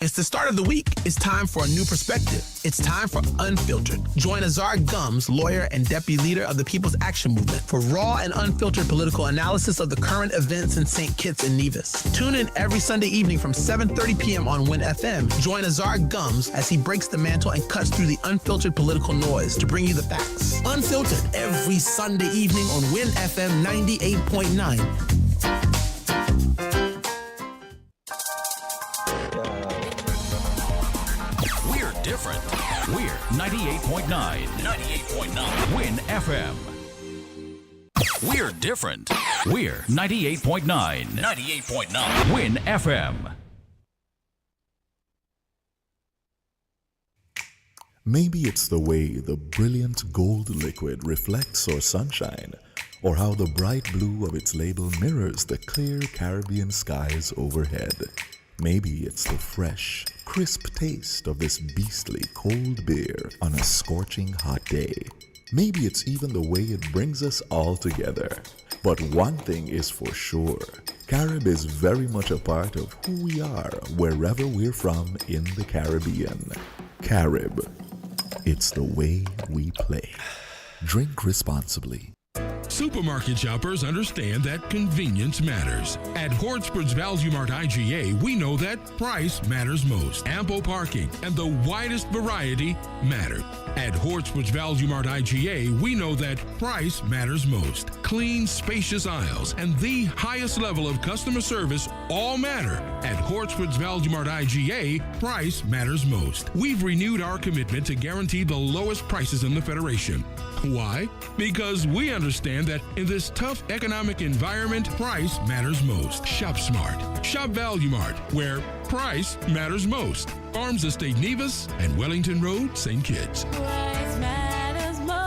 It's the start of the week. It's time for a new perspective. It's time for Unfiltered. Join Azard Gumbs, lawyer and deputy leader of the People's Action Movement, for raw and unfiltered political analysis of the current events in St. Kitts and Nevis. Tune in every Sunday evening from 7:30 p.m. on WinFM. Join Azard Gumbs as he breaks the mantle and cuts through the unfiltered political noise to bring you the facts. Unfiltered every Sunday evening on WinFM 98.9. Different. We're 98.9. 98.9. Win FM. We're different. We're 98.9. 98.9. Win FM. Maybe it's the way the brilliant gold liquid reflects our sunshine, or how the bright blue of its label mirrors the clear Caribbean skies overhead. Maybe it's the fresh, crisp taste of this beastly cold beer on a scorching hot day. Maybe it's even the way it brings us all together. But one thing is for sure, Carib is very much a part of who we are wherever we're from in the Caribbean. Carib, it's the way we play. Drink responsibly. Supermarket shoppers understand that convenience matters. At Hortspur's Value Mart IGA, we know that price matters most. Ample parking and the widest variety matter. At Hortspur's Value Mart IGA, we know that price matters most. Clean, spacious aisles and the highest level of customer service all matter. At Hortspur's Value Mart IGA, price matters most. We've renewed our commitment to guarantee the lowest prices in the Federation. Why? Because we understand that in this tough economic environment, price matters most. Shop smart. Shop Value Mart, where price matters most. Farms Estate Nevis and Wellington Road, St. Kitts. Price matters most.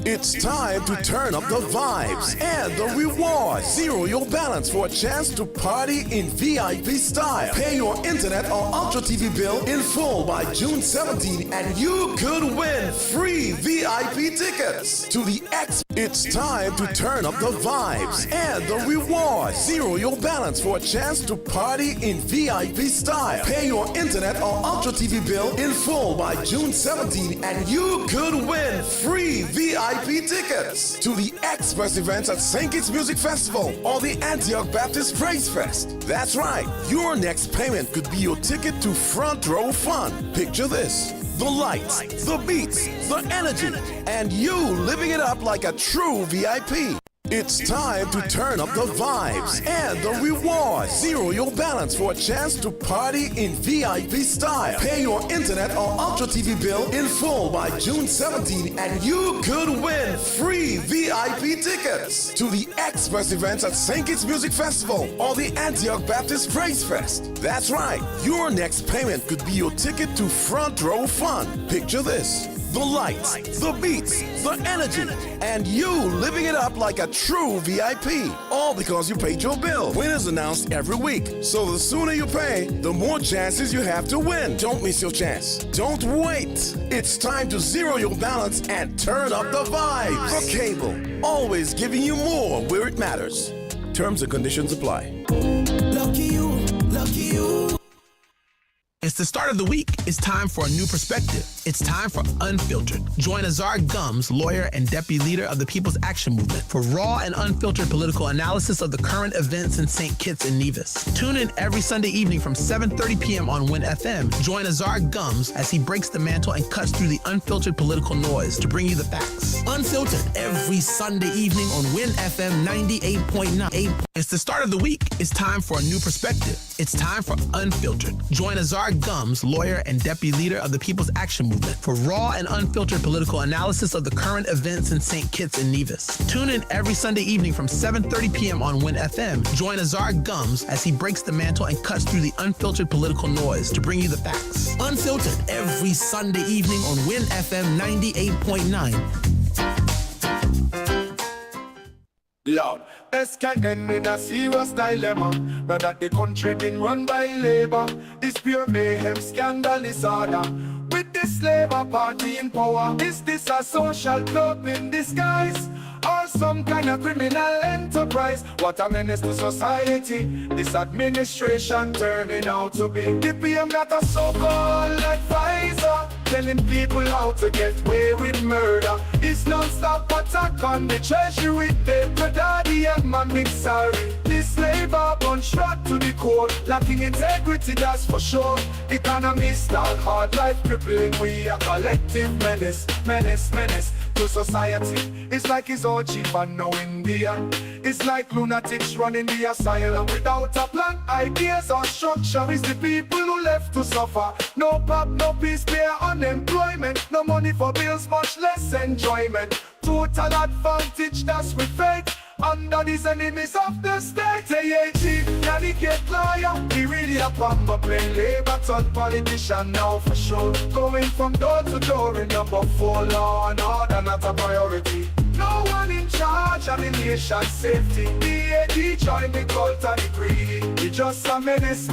It's time to turn up the vibes and the rewards. Zero your balance for a chance to party in VIP style. Pay your internet or Ultra TV bill in full by June 17 and you could win free VIP tickets to the X. It's time to turn up the vibes and the rewards. Zero your balance for a chance to party in VIP style. Pay your internet or Ultra TV bill in full by June 17 and you could win free VIP tickets to the Express events at St. Kitts Music Festival or the Antioch Baptist Praise Fest. That's right, your next payment could be your ticket to Front Row Fun. Picture this: the lights, the beats, the energy, and you living it up like a true VIP. It's time to turn up the vibes and the rewards. Zero your balance for a chance to party in VIP style. Pay your internet or Ultra TV bill in full by June 17 and you could win free VIP tickets to the Express events at St. Kitts Music Festival or the Antioch Baptist Praise Fest. That's right, your next payment could be your ticket to Front Row Fun. Picture this: the lights, the beats, the energy, and you living it up like a true VIP. All because you paid your bill. Winners announced every week. So the sooner you pay, the more chances you have to win. Don't miss your chance. Don't wait. It's time to zero your balance and turn up the vibes. For cable, always giving you more where it matters. Terms and conditions apply. Lucky you, lucky you. It's the start of the week. It's time for a new perspective. It's time for Unfiltered. Join Azard Gumbs, lawyer and deputy leader of the People's Action Movement, for raw and unfiltered political analysis of the current events in St. Kitts and Nevis. Tune in every Sunday evening from 7:30 p.m. on WinFM. Join Azard Gumbs as he breaks the mantle and cuts through the unfiltered political noise to bring you the facts. Unfiltered every Sunday evening on WinFM 98.9. It's the start of the week. It's time for a new perspective. It's time for Unfiltered. Join Azard Gumbs, lawyer and deputy leader of the People's Action Movement, for raw and unfiltered political analysis of the current events in St. Kitts and Nevis. Tune in every Sunday evening from 7:30 p.m. on WinFM. Join Azard Gumbs as he breaks the mantle and cuts through the unfiltered political noise to bring you the facts. Unfiltered every Sunday evening on WinFM 98.9. Lord, this can end in a serious dilemma. Now that the country been run by labor, this pure mayhem scandal disorder. With this labor party in power, is this a social club in disguise? Or some kind of criminal enterprise. What a menace to society this administration turning out to be. The PM got a so-called advisor, telling people how to get away with murder. It's non-stop attack on the treasury. They daddy and man mixari. This labor bunch right to the core, lacking integrity, that's for sure. Economists all hard life crippling. We a collective menace, menace to society. It's like it's all cheap and no India. It's like lunatics running the asylum without a plan, ideas or structure. It's the people who left to suffer. No pop, no peace, bare unemployment. No money for bills, much less enjoyment. Total advantage, that's we fake under these enemies of the state. AAG, Nanicate lawyer, he really a pamba playing labor third politician now for sure. Going from door to door in number 4, law and order not a priority. No one in charge of the nation's safety. DAD join the cult of the greedy. He just a menace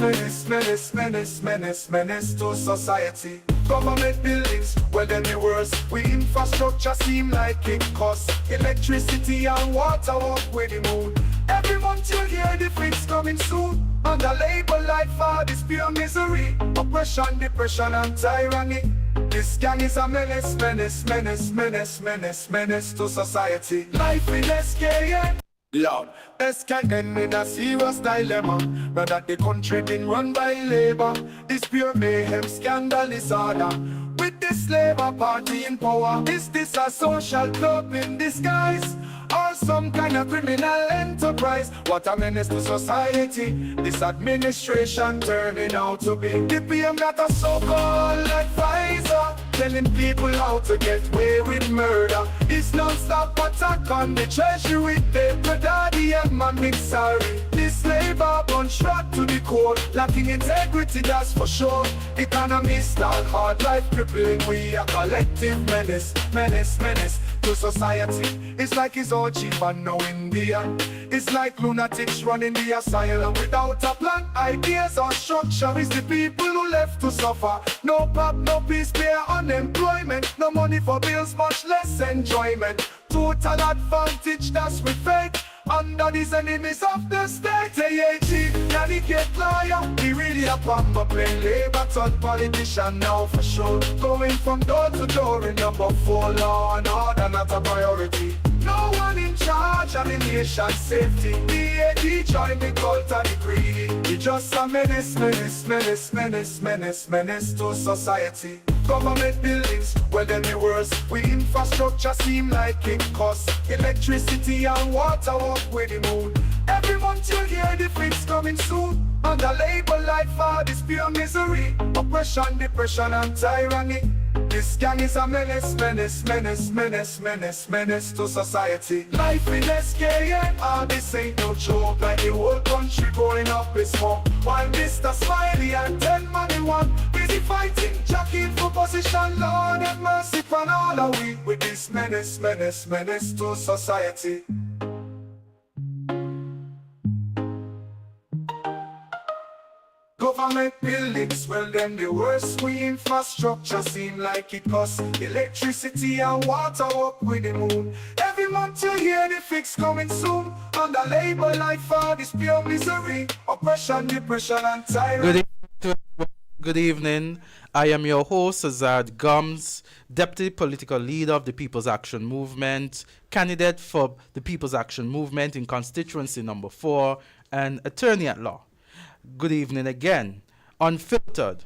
to society. Government buildings, well then the worst. We infrastructure seem like it costs. Electricity and water walk with the moon. Every month you hear the fix coming soon. Under labor life for this pure misery. Oppression, depression and tyranny. This gang is a menace to society. Life in SKN. Lord, SKN in a serious dilemma. Now that the country been run by labor. This pure mayhem scandal is order. With this labor party in power, is this a social club in disguise? Or some kind of criminal enterprise? What a menace to society this administration turning out to be. The PM got a so-called advisor, telling people how to get away with murder. It's non-stop attack on the treasury. They daddy and man mixari. This labor bunch right to the core, lacking integrity, that's for sure. Economists all hard life crippling. We a collective menace to society. It's like it's all cheap and no India. It's like lunatics running the asylum without a plan, ideas or structure. It's the people who left to suffer. No pop, no peace, bare unemployment. No money for bills, much less enjoyment. Total advantage, that's we fake under these enemies of the state. AAG, Nanicate lawyer, he really a pamba playing labor third politician now for sure. Going from door to door in number 4, law and order not a priority. No one in charge of the nation's safety. DAD join the cult of the greedy. He just a menace to society. Government buildings, well then the worst. We infrastructure seem like it costs. Electricity and water walk with the moon. Every month you hear the fix coming soon. Under labor life for this pure misery. Oppression, depression and tyranny. This gang is a menace to society. Life in SKN, this ain't no joke. Like the whole country going up in smoke. While Mr. Smiley and 10 money one busy fighting, jockeying for position. Lord have mercy upon all of we with this menace to society. Government buildings, well then the worst. We infrastructure seem like it costs. Electricity and water up with the moon. Every month you hear the fix coming soon. Under labor life for this pure misery. Oppression, depression and tyranny. Good evening. I am your host, Azard Gumbs, Deputy Political Leader of the People's Action Movement, candidate for the People's Action Movement in constituency number 4, and attorney at law. Good evening again. Unfiltered,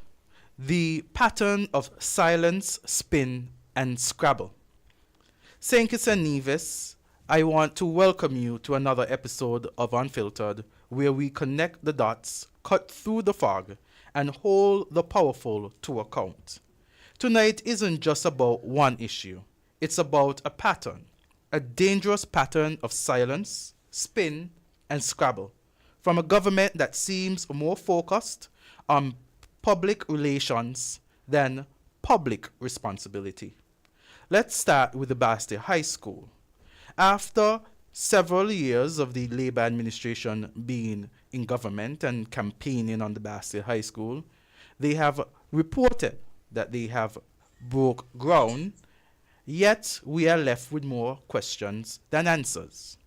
the pattern of silence, spin, and scrabble. Saint Kitts and Nevis, I want to welcome you to another episode of Unfiltered, where we connect the dots, cut through the fog, and hold the powerful to account. Tonight isn't just about one issue. It's about a pattern, a dangerous pattern of silence, spin, and scrabble, from a government that seems more focused on public relations than public responsibility. Let's start with the Bastia High School. After several years of the Labour administration being in government and campaigning on the Bastia High School, they have reported that they have broke ground Yet we are left with more questions than answers.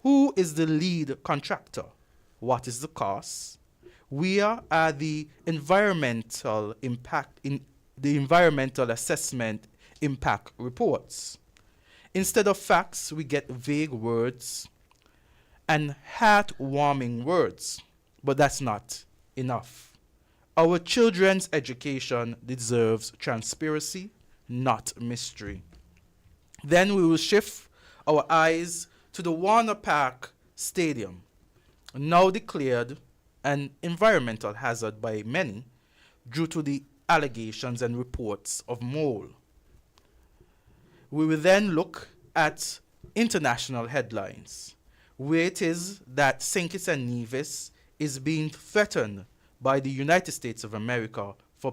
Who is the lead contractor? What is the cost? Where are the environmental assessment impact reports? Instead of facts, we get vague words and heartwarming words, but that's not enough. Our children's education deserves transparency, not mystery. Then we will shift our eyes to the Warner Park Stadium, now declared an environmental hazard by many due to the allegations and reports of mold. We will then look at international headlines, where it is that St. Kitts and Nevis is being threatened by the United States of America for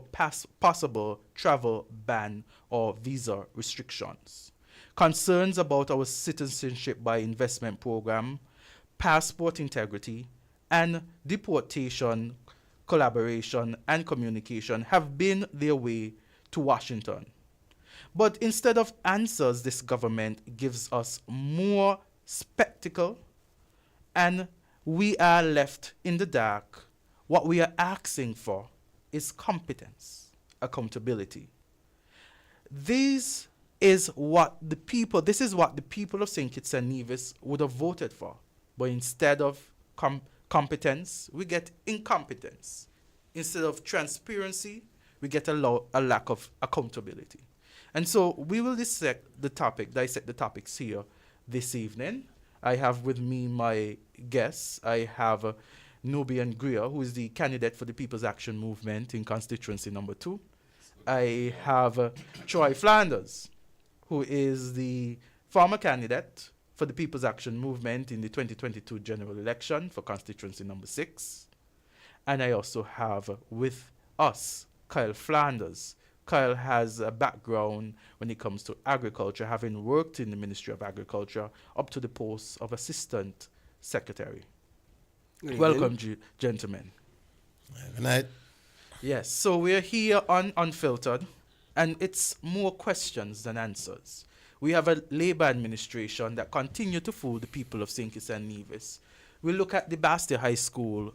possible travel ban or visa restrictions. Concerns about our citizenship by investment program, passport integrity, and deportation, collaboration, and communication have been their way to Washington. But instead of answers, this government gives us more spectacle, and we are left in the dark. What we are asking for is competence, accountability. This is what the people of St. Kitts and Nevis would have voted for. But instead of competence, we get incompetence. Instead of transparency, we get a lack of accountability. And so we will dissect the topics here this evening. I have with me my guests. I have Nubian Greer, who is the candidate for the People's Action Movement in constituency number 2. I have Troy Flanders, who is the former candidate for the People's Action Movement in the 2022 general election for constituency number 6. And I also have with us Kyle Flanders. Kyle has a background when it comes to agriculture, having worked in the Ministry of Agriculture up to the post of Assistant Secretary. Welcome, gentlemen. Good night. Yes, so we're here on Unfiltered, and it's more questions than answers. We have a Labour administration that continue to fool the people of St. Kitts and Nevis. We look at the Bastia High School.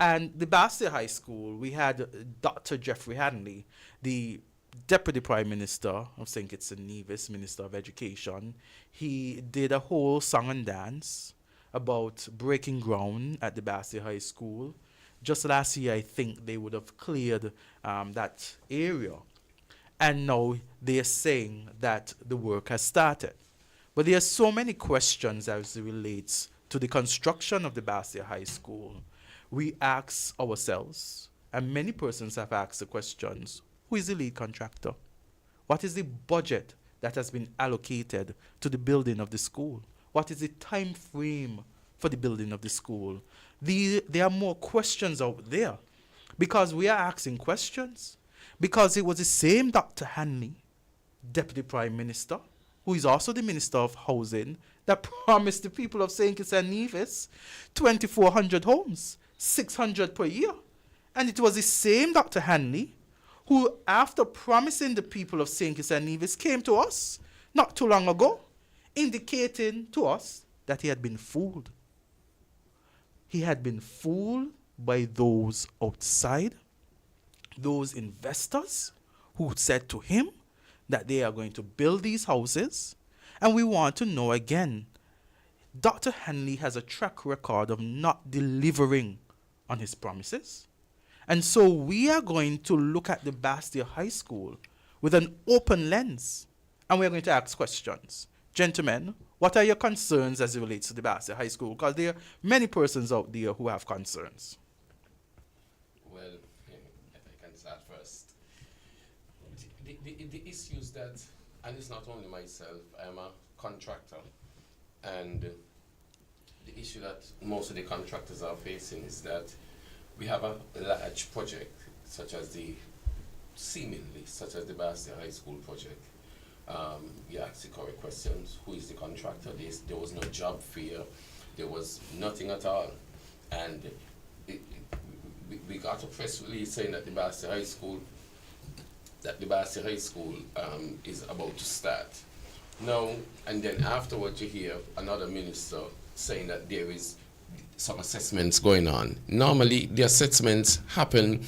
And the Bastia High School, we had Dr. Jeffrey Hanley, the Deputy Prime Minister of St. Kitts and Nevis, Minister of Education. He did a whole song and dance about breaking ground at the Bastia High School. Just last year, I think they would have cleared that area. And now they are saying that the work has started. But there are so many questions as it relates to the construction of the Bastia High School. We ask ourselves, and many persons have asked the questions, who is the lead contractor? What is the budget that has been allocated to the building of the school? What is the time frame for the building of the school? There are more questions out there because we are asking questions. Because it was the same Dr. Hanley, Deputy Prime Minister, who is also the Minister of Housing, that promised the people of St. Kitts and Nevis 2,400 homes, 600 per year. And it was the same Dr. Hanley who, after promising the people of St. Kitts and Nevis, came to us not too long ago, indicating to us that he had been fooled. He had been fooled by those outside, those investors who said to him that they are going to build these houses. And we want to know again, Dr. Hanley has a track record of not delivering on his promises. And so we are going to look at the Bastia High School with an open lens. And we're going to ask questions. Gentlemen, what are your concerns as it relates to the Bastia High School? Because there are many persons out there who have concerns. Well, if I can start first. The issues that, and it's not only myself, I'm a contractor, and the issue that most of the contractors are facing is that we have a large project, such as the Bastia High School project. You ask the correct questions. Who is the contractor? There was no job fair. There was nothing at all. And we got a press release saying that the Bastia High School that the Bastia High School is about to start. Now, and then afterwards you hear another minister saying that there is some assessments going on. Normally, the assessments happen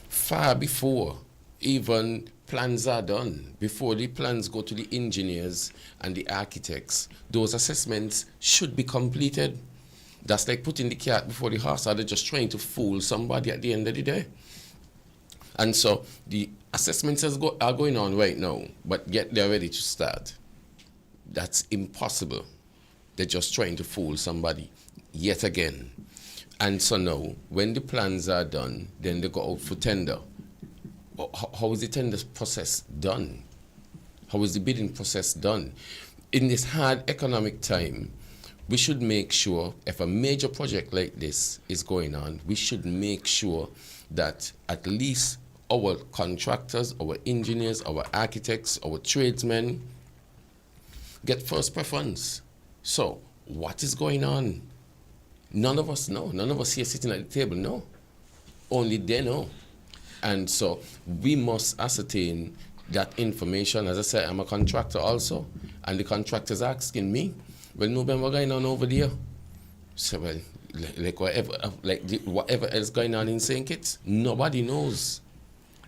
far before even plans are done. Before the plans go to the engineers and the architects, those assessments should be completed. That's like putting the cat before the horse, or they're just trying to fool somebody at the end of the day. And so the assessments are going on right now, but yet they're ready to start. That's impossible. They're just trying to fool somebody yet again. And so now, when the plans are done, then they go out for tender. How is the tender process done? How is the bidding process done? In this hard economic time, we should make sure, if a major project like this is going on, we should make sure that at least our contractors, our engineers, our architects, our tradesmen get first preference. So, what is going on? None of us know. None of us here sitting at the table know. Only they know. And so, we must ascertain that information. As I said, I'm a contractor also. And the contractor's asking me, well, November, what's going on over there? So, well, whatever else going on in St. Kitts, nobody knows.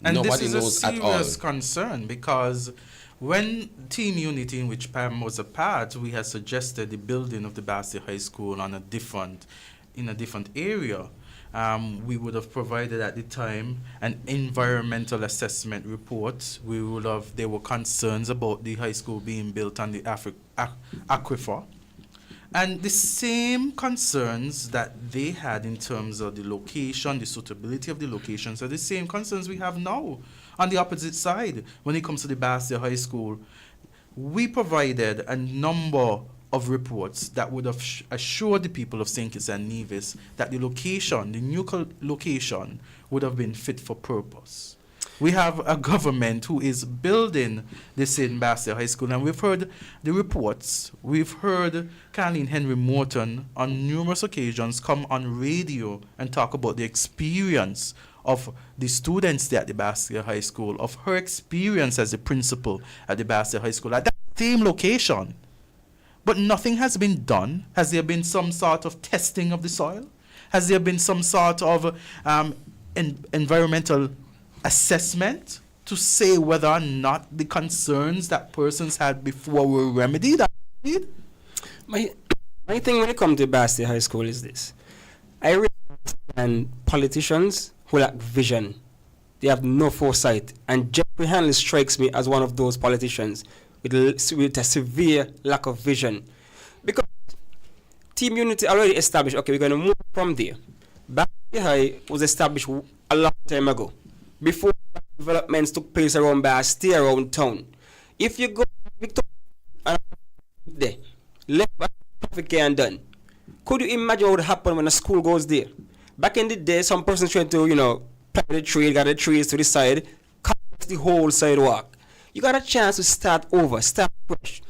And Nobody this is knows a at all. serious concern, because when Team Unity, in which Pam was a part, we had suggested the building of the Bastia High School in a different area. We would have provided at the time an environmental assessment report. There were concerns about the high school being built on the aquifer. And the same concerns that they had in terms of the location, the suitability of the locations, are the same concerns we have now on the opposite side when it comes to the Bastia High School. We provided a number of reports that would have assured the people of St. Kitts and Nevis that the location, the new location, would have been fit for purpose. We have a government who is building this in Bastia High School, and we've heard the reports. We've heard Carleen Henry Morton on numerous occasions come on radio and talk about the experience of the students there at the Bastia High School, of her experience as a principal at the Bastia High School, at that same location. But nothing has been done. Has there been some sort of testing of the soil? Has there been some sort of environmental assessment to say whether or not the concerns that persons had before were remedied? My thing when it comes to Bastia High School is this. I really understand politicians who lack vision. They have no foresight. And Jeffrey Hanley strikes me as one of those politicians with a severe lack of vision. Because Team Unity already established, okay, we're going to move from there. Bastia High was established a long time ago, before developments took place around Bastia, around town. If you go to Victoria and there, left traffic and done, could you imagine what would happen when a school goes there? Back in the day, some person trying to, plant the tree, got the trees to the side, cut the whole sidewalk. You got a chance to start over, start fresh.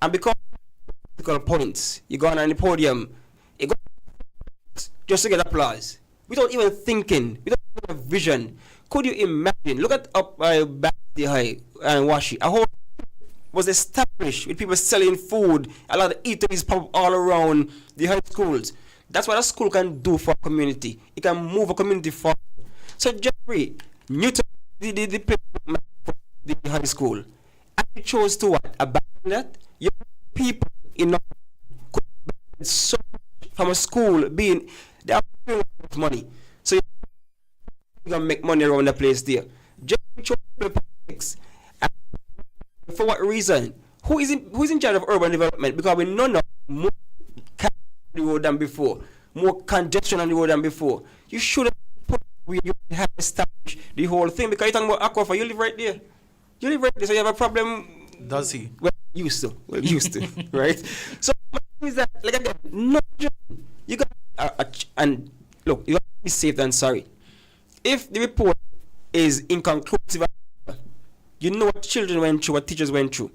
And because of political points, you go on the podium, you go just to get applause. Without even thinking, without even a vision. Could you imagine? Look at up Bastia High and Washi. A whole was established with people selling food. A lot of eateries pop up all around the high schools. That's what a school can do for a community. It can move a community forward. So Jeffrey, Newton, the place for the high school, and you chose to what? Abandon that? Young people in could benefit so much from a school being they have money. So you're gonna make money around the place there. Just chose politics. And for what reason? Who is in charge of urban development? Because we know now more on the road than before, more congestion on the road than before. You should have put where you have established the whole thing, because you're talking about aquifer, you live right there. You live right there, so you have a problem. Does he? Well, used to, right? So is that, like again, no, you got and look, you got to be safe than sorry. If the report is inconclusive, you know what children went through, what teachers went through.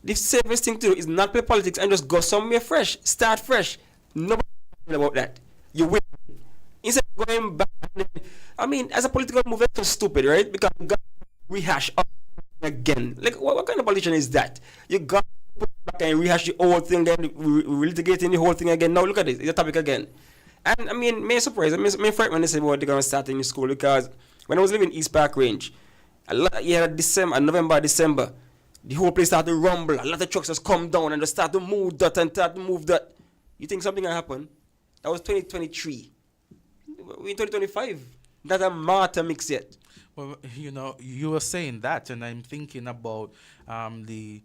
The safest thing to do is not play politics and just go somewhere fresh, start fresh. Nobody knows about that. You win. Instead of going back, as a political move, it's so stupid, right? Because we got to rehash all again. Like, what kind of politician is that? You got to put back and rehash the whole thing, then we litigating the whole thing again. Now look at this, it's a topic again. And I mean, me surprised. Me frightened when they said they're going to start in the school, because when I was living in East Park Range, November, December, the whole place started to rumble. A lot of trucks just come down and they start to move that and start to move that. You think something will happen? That was 2023. We're in 2025. That's a Mart mix yet. Well, you were saying that, and I'm thinking about the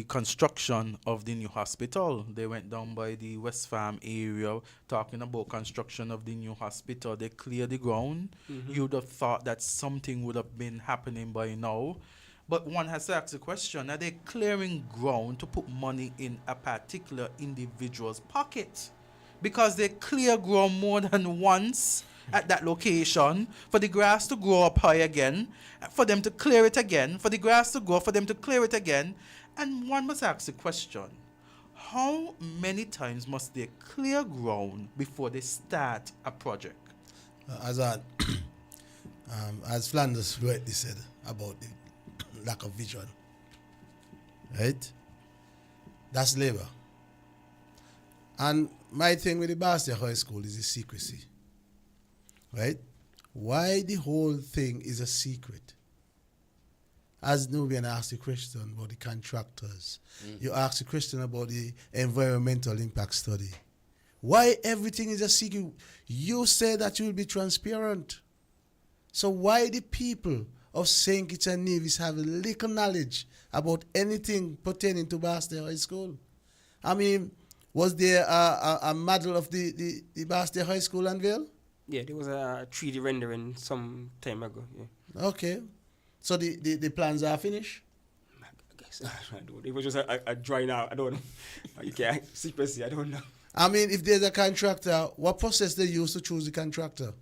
construction of the new hospital. They went down by the West Farm area talking about construction of the new hospital. They cleared the ground. Mm-hmm. You'd have thought that something would have been happening by now. But one has to ask the question, are they clearing ground to put money in a particular individual's pocket? Because they clear ground more than once at that location for the grass to grow up high again, for them to clear it again, for the grass to grow, for them to clear it again. And one must ask the question, how many times must they clear ground before they start a project? Azard, as Flanders rightly said about the lack of vision, right? That's labor. And my thing with the Bastia High School is the secrecy, right? Why the whole thing is a secret? As Nubian asked the question about the contractors, you asked the question about the environmental impact study. Why everything is a secret? You said that you will be transparent. So why the people of St. Kitts and Nevis have little knowledge about anything pertaining to Bastia High School? I mean, was there a model of the Bastia High School unveiled? Yeah, there was a 3D rendering some time ago. Yeah. Okay. So the plans are finished? I guess. I don't. It was just a drawing out. I don't know. You can't secrecy. I don't know. I mean, if there's a contractor, what process they use to choose the contractor?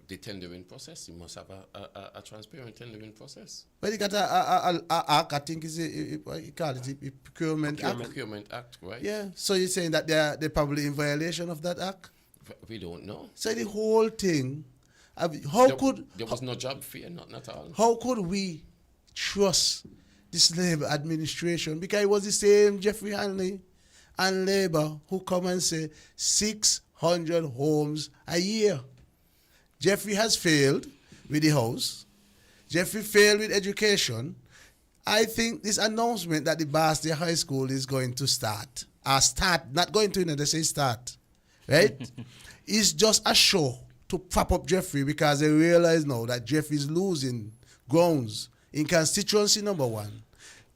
The tendering process. You must have a transparent tendering process. But you got a act, I think is you call it a procurement act. Procurement act, right? Yeah. So you're saying that they're probably in violation of that act? We don't know. So the whole thing. There was no job fair, not at all. How could we trust this Labour administration? Because it was the same Jeffrey Hanley and Labour who come and say 600 homes a year. Jeffrey has failed with the house. Jeffrey failed with education. I think this announcement that the Bastia High School is going to start, not going to, they say start, right? Is just a show to prop up Jeffrey, because they realize now that Jeffrey is losing grounds in constituency number 1.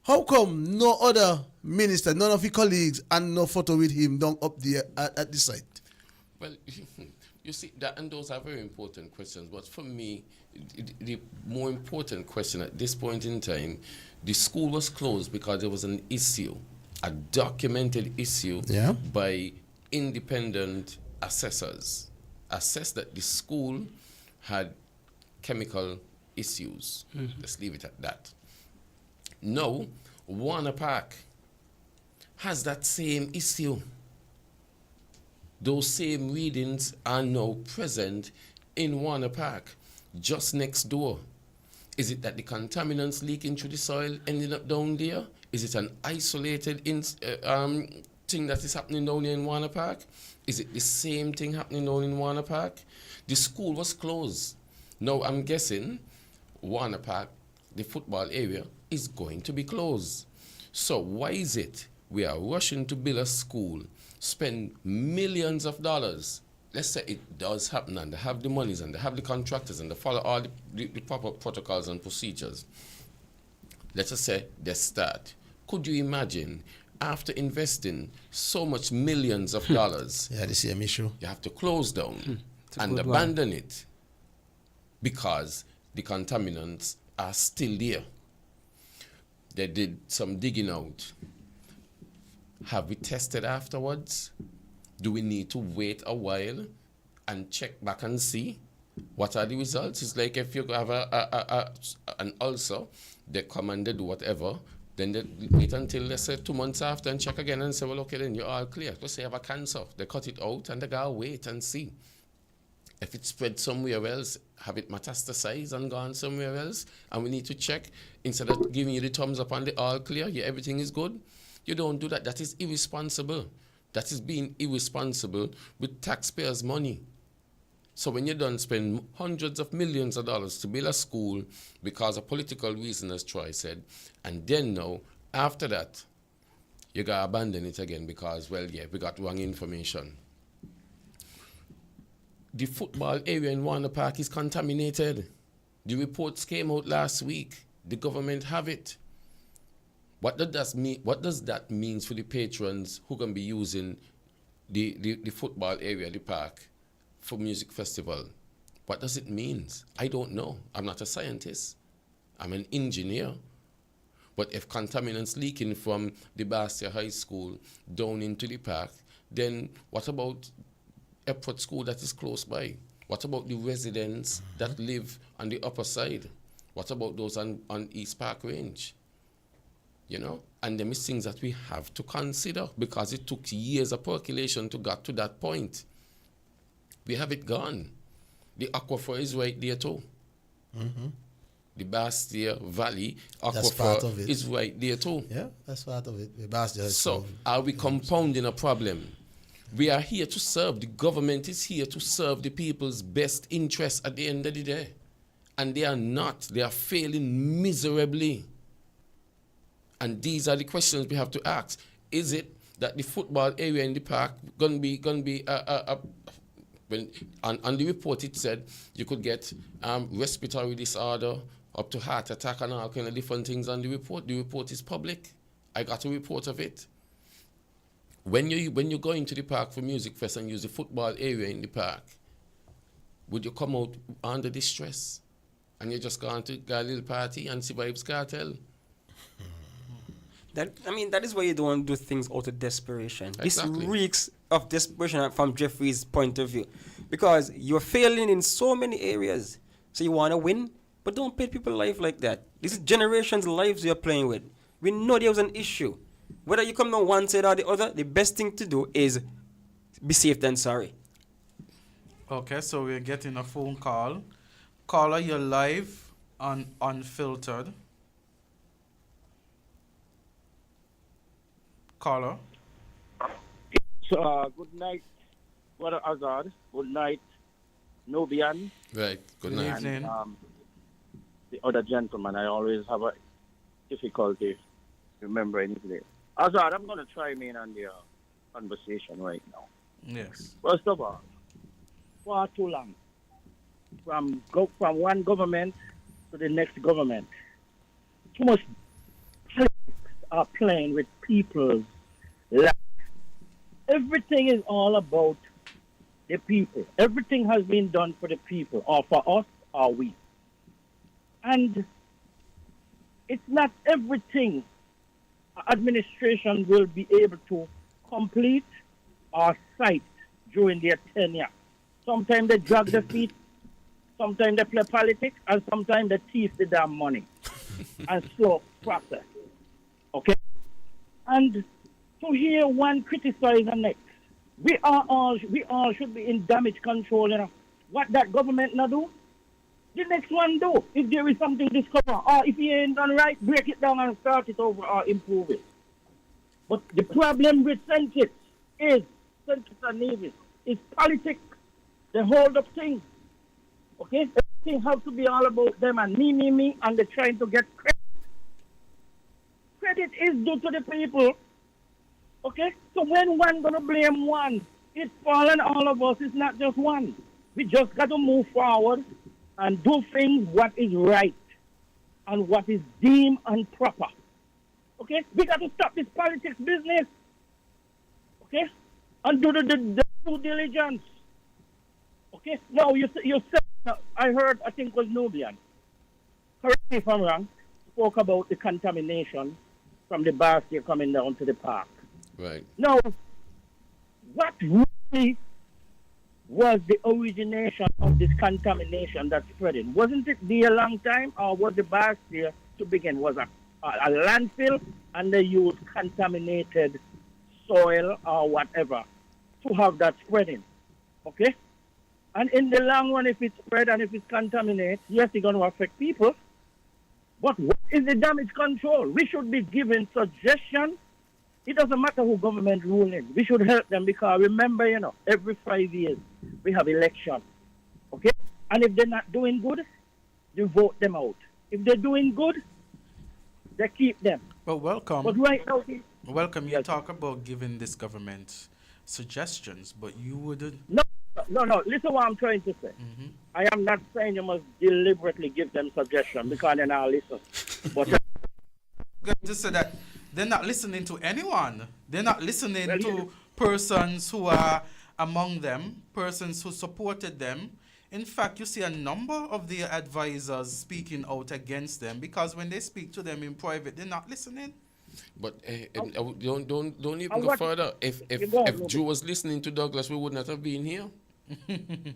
How come no other minister, none of his colleagues, and no photo with him down up there at the site? Well, you see, that and those are very important questions. But for me, the more important question at this point in time, the school was closed because there was an issue, a documented issue by independent assessors. Assessed that the school had chemical issues. Let's leave it at that. Now, Warner Park has that same issue. Those same readings are now present in Warner Park, just next door. Is it that the contaminants leaking through the soil ended up down there? Is it an isolated thing that is happening down here in Warner Park? Is it the same thing happening down in Warner Park? The school was closed. Now I'm guessing Warner Park, the football area, is going to be closed. So why is it we are rushing to build a school, spend millions of dollars? Let's say it does happen and they have the monies and they have the contractors and they follow all the proper protocols and procedures. Let us say they start. Could you imagine, after investing so much millions of dollars, the same issue, you have to close down and abandon it because the contaminants are still there. They did some digging out. Have we tested afterwards? Do we need to wait a while and check back and see what are the results? It's like if you have an ulcer, they come and they do whatever. Then they wait until, let's say, 2 months after and check again and say, well, okay, then you're all clear. Let's say you have a cancer. They cut it out and they gotta wait and see. If it spread somewhere else, have it metastasized and gone somewhere else? And we need to check, instead of giving you the thumbs up and the all clear, yeah, everything is good. You don't do that. That is irresponsible. That is being irresponsible with taxpayers' money. So when you don't spend hundreds of millions of dollars to build a school because of political reason, as Troy said, and then now, after that, you got to abandon it again because, well, yeah, we got wrong information. The football area in Warner Park is contaminated. The reports came out last week. The government have it. What does that mean for the patrons who can be using the football area, the park, for music festival? What does it mean? I don't know. I'm not a scientist. I'm an engineer. But if contaminants leaking from the Bastia High School down into the park, then what about Epworth School that is close by? What about the residents that live on the upper side? What about those on East Park Range? You know, and them is things that we have to consider because it took years of percolation to get to that point. We have it gone. The aquifer is right there too. The Bastia Valley aquifer is right there too. Yeah, that's part of it. The Bastia. So are we compounding a problem? We are here to serve. The government is here to serve the people's best interests at the end of the day. And they are not. They are failing miserably. And these are the questions we have to ask. Is it that the football area in the park on the report it said you could get respiratory disorder, up to heart attack and all kind of different things on the report. The report is public. I got a report of it. When you go into the park for Music Fest and use the football area in the park, would you come out under distress? And you just go to a little party and see Vibes Cartel? That is why you don't want to do things out of desperation. Exactly. This reeks of desperation from Jeffrey's point of view. Because you're failing in so many areas. So you want to win, but don't pay people life like that. This is generations' lives you're playing with. We know there was an issue. Whether you come on one side or the other, the best thing to do is be safe than sorry. Okay, so we're getting a phone call. Caller, you're live on Unfiltered. Caller. Good night, Brother Azard. Good night, Nubian. Right, good night. Evening. And, the other gentleman, I always have a difficulty remembering his name. Azard, I'm going to chime in on the conversation right now. Yes. First of all, far too long. From one government to the next government. Too much politics are playing with people's lives. Everything is all about the people. Everything has been done for the people, or for us, or we. And it's not everything administration will be able to complete or cite during their tenure. Sometimes they drag their feet, sometimes they play politics, and sometimes they thief the damn money and slow process. Okay? And to hear one criticize the next, we all should be in damage control. You know? What that government not do, the next one do. If there is something discovered, or if he ain't done right, break it down and start it over or improve it. But the problem with Census and Nevis is politics. They hold up things. Okay? Everything has to be all about them and me, and they're trying to get credit. Credit is due to the people. Okay? So when one gonna blame one, it's fallen all of us. It's not just one. We just got to move forward and do things what is right and what is deemed and proper. Okay? We got to stop this politics business. Okay? And do the due diligence. Okay? Now, you said, I heard, I think it was Nubian. Correct me if I'm wrong, spoke about the contamination from the Bastia coming down to the park. Right. Now, what really was the origination of this contamination that's spreading? Wasn't it there a long time, or was the Bastia to begin was a landfill and they used contaminated soil or whatever to have that spreading? Okay? And in the long run, if it's spread and if it's contaminated, yes, it's going to affect people. But what is the damage control? We should be giving suggestions. It doesn't matter who government ruling. We should help them because remember, every 5 years we have election. Okay? And if they're not doing good, they vote them out. If they're doing good, they keep them. Well, welcome. But right now, welcome. You talk about giving this government suggestions, but you wouldn't. No. Listen what I'm trying to say. Mm-hmm. I am not saying you must deliberately give them suggestions because they're not listening. But just say that they're not listening to anyone. They're not listening to persons who are among them, persons who supported them. In fact, you see a number of their advisors speaking out against them because when they speak to them in private, they're not listening. But don't even go further. If Joe was listening to Douglas, we would not have been here.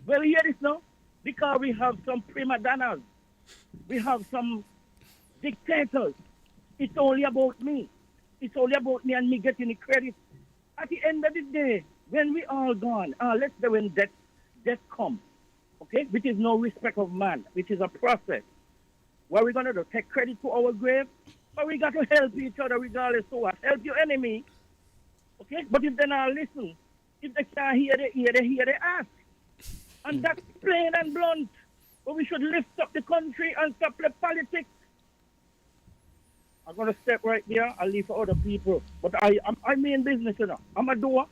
Well, hear this now. Because we have some prima donnas. We have some dictators. It's only about me. It's only about me and me getting the credit. At the end of the day, when we all gone, let's say when death comes, okay, which is no respect of man, which is a process. What are we going to do? Take credit for our grave? Or we got to help each other regardless of what? Help your enemy. Okay? But if they not listen, if they can't hear, they ask. And that's plain and blunt. But we should lift up the country and stop the politics. I'm going to step right there and leave for other people. But I mean business, I'm a doer.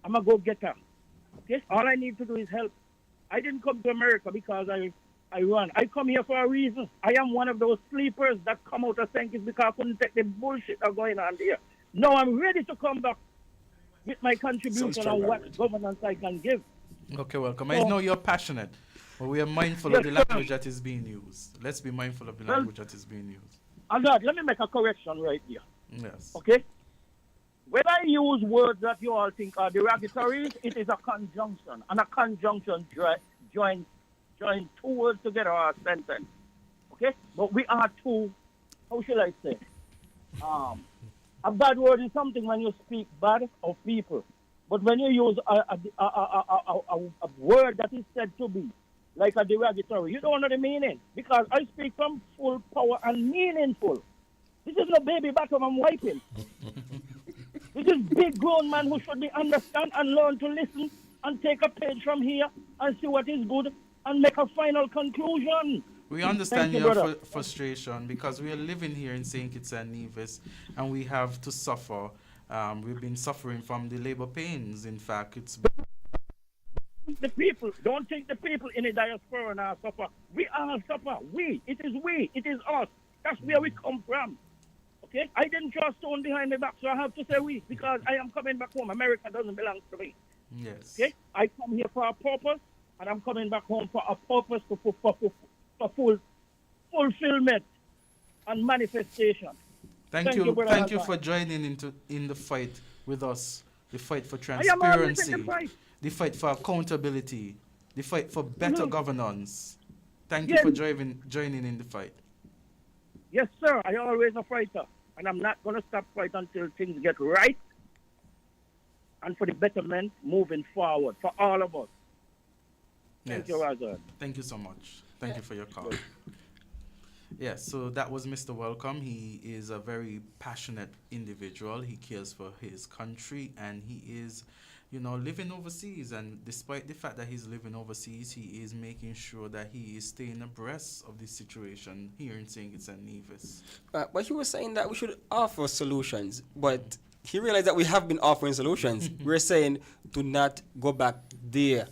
I'm a go-getter. Okay? All I need to do is help. I didn't come to America because I run. I come here for a reason. I am one of those sleepers that come out of St. Kitts because I couldn't take the bullshit that's going on there. Now I'm ready to come back with my contribution on what governance I can give. Okay, welcome. I know you're passionate, but we are mindful of the language that is being used. Let's be mindful of the language that is being used. Azard, let me make a correction right here. Yes. Okay? When I use words that you all think are derogatory, it is a conjunction. And a conjunction joins two words together or a sentence. Okay? But we are two, how shall I say? A bad word is something when you speak bad of people. But when you use a word that is said to be like a derogatory, you don't know the meaning. Because I speak from full power and meaningful. This is no baby bottom I'm wiping. This is big grown man who should be understand and learn to listen and take a page from here and see what is good and make a final conclusion. We understand your frustration because we are living here in St. Kitts and Nevis and we have to suffer. We've been suffering from the labor pains. In fact, it's the people. Don't think the people in the diaspora now suffer. We all suffer. It is us. That's where we come from. Okay? I didn't throw a stone behind my back, so I have to say we because I am coming back home. America doesn't belong to me. Yes. Okay? I come here for a purpose, and I'm coming back home for a purpose for fulfillment and manifestation. Thank you for joining in the fight with us. The fight for transparency, the fight for accountability, the fight for better governance. Thank you for joining in the fight. Yes, sir. I always a fighter, and I'm not going to stop fight until things get right and for the betterment moving forward for all of us. Thank you, Azard. Thank you so much. Thank you for your call. Yes, so that was Mr. Welcome. He is a very passionate individual. He cares for his country and he is, living overseas. And despite the fact that he's living overseas, he is making sure that he is staying abreast of the situation here in St. Kitts and Nevis. But he was saying that we should offer solutions, but he realized that we have been offering solutions. We're saying do not go back there.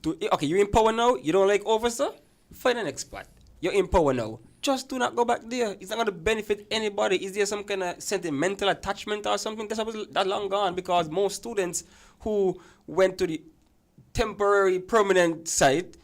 Okay, you're in power now, you don't like officer? Find an expert. You're in power now. Just do not go back there. It's not going to benefit anybody. Is there some kind of sentimental attachment or something? That's long gone because most students who went to the temporary permanent site,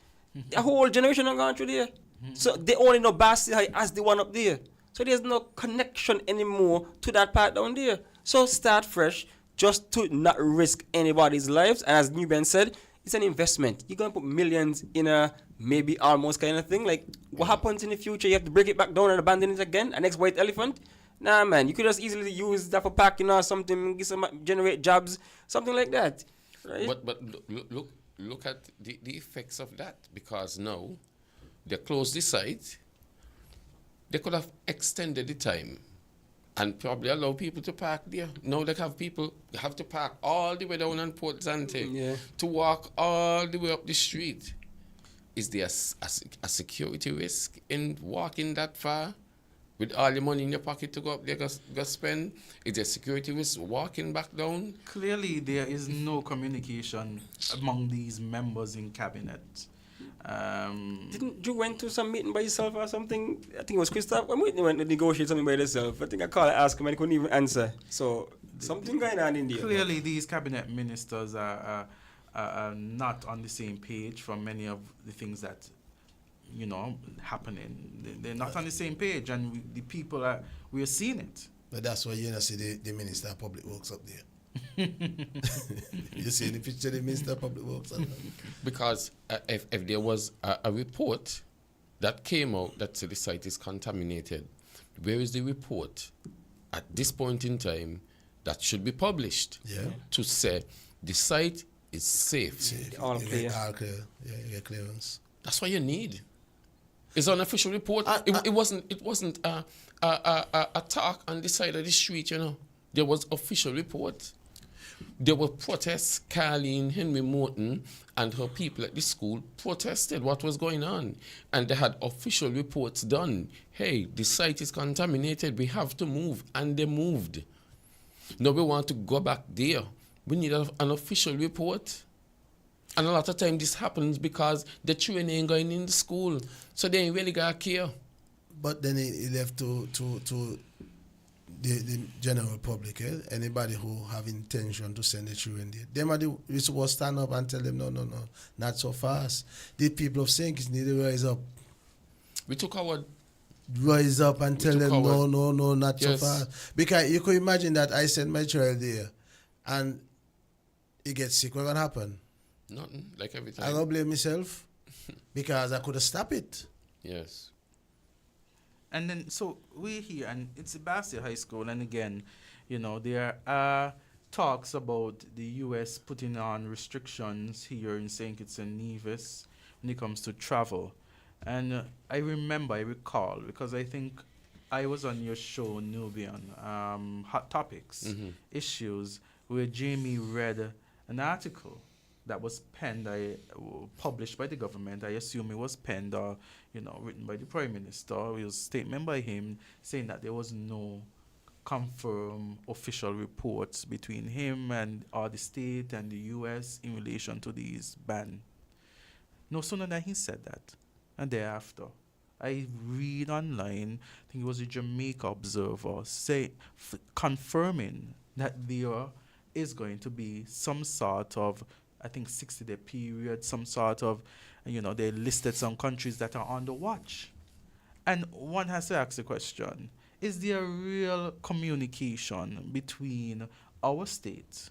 a whole generation have gone through there. So they only know Bastia as the one up there. So there's no connection anymore to that part down there. So start fresh just to not risk anybody's lives. And as Newben said, it's an investment. You're going to put millions in a maybe almost kind of thing. Like, what happens in the future? You have to break it back down and abandon it again? An ex-white elephant? Nah, man. You could just easily use that for parking or something, generate jobs, something like that. Right? But look, look at the effects of that, because now they closed the site. They could have extended the time and probably allow people to park there. Now they have to park all the way down on Port Zante to walk all the way up the street. Is there a security risk in walking that far with all the money in your pocket to go up there go spend? Is there security risk walking back down? Clearly, there is no communication among these members in cabinet. Didn't you went to some meeting by yourself or something? I think it was Kristoff. When you went to negotiate something by yourself, I think I called and asked him and he couldn't even answer. So something going on in there. Clearly, these cabinet ministers are not on the same page for many of the things that, happening. They're not on the same page, and the people we're seeing it. But that's why you see the Minister of Public Works up there. You see the picture of the Minister of Public Works up there? Because if there was a report that came out that the site is contaminated, where is the report at this point in time that should be published to say the site is safe? All clear. You get clearance. That's what you need. It's an official report. It wasn't a talk on the side of the street, There was official report. There were protests. Carleen Henry Morton and her people at the school protested what was going on. And they had official reports done. Hey, the site is contaminated. We have to move. And they moved. Now we want to go back there. We need an official report. And a lot of times this happens because the children ain't going in the school. So they ain't really got care. But then he left to the general public, anybody who have intention to send the children there. We supposed to stand up and tell them, no, not so fast. The people of St. Kitts need to rise up. We took our... Rise up and tell them, no, not so fast. Because you could imagine that I send my child there and he gets sick. What's going to happen? Nothing, like every time. I'm going to blame myself because I could have stopped it. Yes. And then, so we're here, and it's Bastia High School, and again, there are talks about the U.S. putting on restrictions here in St. Kitts and Nevis when it comes to travel. And I recall, because I think I was on your show, Nubian, Hot Topics, Issues, where Jamie read an article that was penned, published by the government. I assume it was penned or, written by the Prime Minister. It was a statement by him saying that there was no confirmed official reports between him and the state and the U.S. in relation to these ban. No sooner than he said that, and thereafter, I read online, I think it was a Jamaica Observer, confirming that there is going to be some sort of, I think, 60-day period, some sort of, they listed some countries that are on the watch. And one has to ask the question, is there real communication between our state,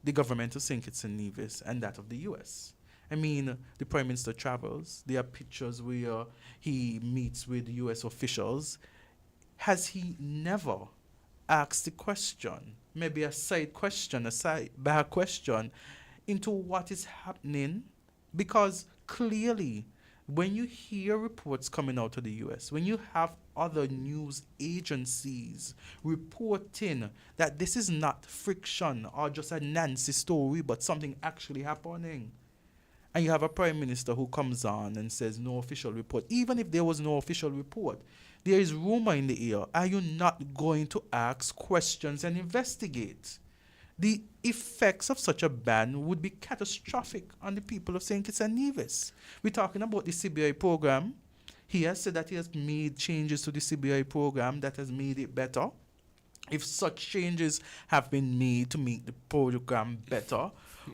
the government of St. Kitts and Nevis, and that of the U.S.? I mean, the Prime Minister travels. There are pictures where he meets with U.S. officials. Has he never asked the question, maybe a side question, back question, into what is happening? Because clearly, when you hear reports coming out of the U.S., when you have other news agencies reporting that this is not friction or just a Nancy story, but something actually happening, and you have a Prime Minister who comes on and says no official report, even if there was no official report, there is rumor in the air. Are you not going to ask questions and investigate? The effects of such a ban would be catastrophic on the people of St. Kitts and Nevis. We're talking about the CBI program. He has said that he has made changes to the CBI program that has made it better. If such changes have been made to make the program better,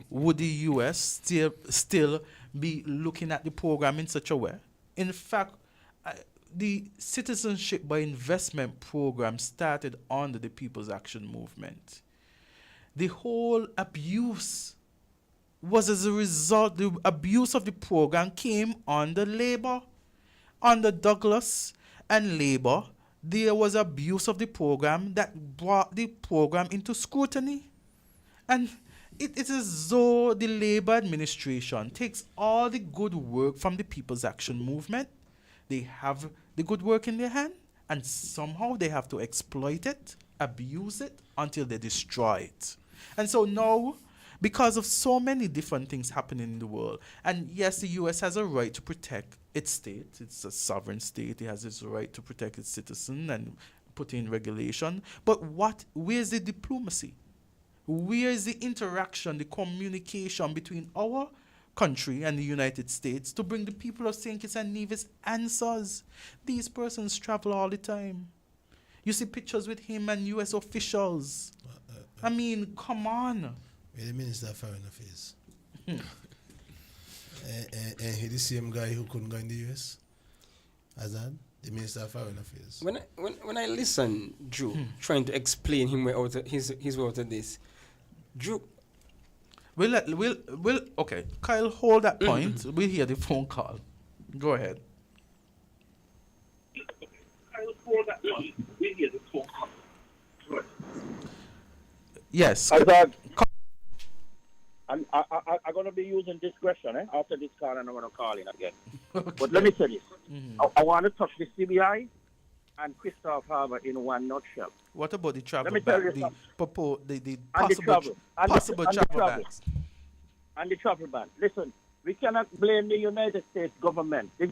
would the U.S. still be looking at the program in such a way? In fact, the Citizenship by Investment program started under the People's Action Movement. The whole abuse was as a result, the abuse of the program came under Labour. Under Douglas and Labour, there was abuse of the program that brought the program into scrutiny. And it is as though the Labour administration takes all the good work from the People's Action Movement. They have the good work in their hand, and somehow they have to exploit it, abuse it, until they destroy it. And so now, because of so many different things happening in the world, and yes, the US has a right to protect its state. It's a sovereign state. It has its right to protect its citizen and put in regulation. But where's the diplomacy? Where is the interaction, the communication between our country and the United States to bring the people of St. Kitts and Nevis answers? These persons travel all the time. You see pictures with him and U.S. officials. I mean, come on. The Minister of Foreign Affairs. And he the same guy who couldn't go in the U.S.? Azard, the Minister of Foreign Affairs. When I listen, Drew, trying to explain his way out of this, Drew. Okay. Kyle, hold that point. We'll hear the phone call. Go ahead. Kyle, hold that point. We'll hear the phone call. Go ahead. Yes. Azard, I'm going to be using discretion after this call, and I'm going to call in again. Okay. But let me tell you, I want to touch the CBI and Kristoff Harbor in one nutshell. What about the travel Let me tell ban? you The possible travel bans? And the travel ban. Listen, we cannot blame the United States government. The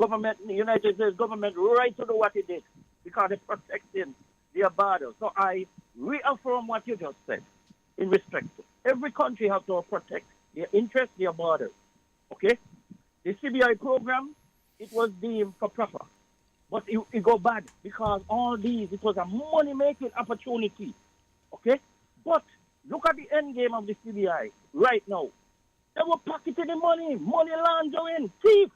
United States government right to do what it did because they're protecting their borders. So I reaffirm what you just said in respect to every country has to protect their interests, their borders. Okay? The CBI program, it was deemed for proper. But it go bad because all these, it was a money-making opportunity. Okay? But look at the end game of the CBI right now. They were pocketing the money laundering, thief.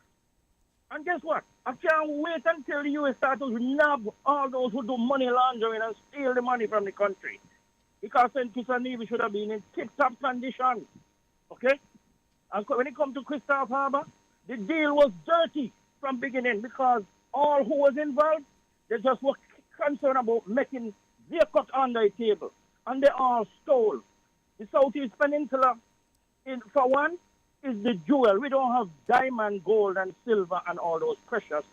And guess what? I can't wait until the U.S. starts to nab all those who do money laundering and steal the money from the country. Because St. Kitts and Nevis should have been in tip-top condition. Okay? And when it comes to Kristoff Harbor, the deal was dirty from beginning because all who was involved, they just were concerned about making their cut under the table. And they all stole. The Southeast Peninsula, for one, is the jewel. We don't have diamond, gold, and silver and all those precious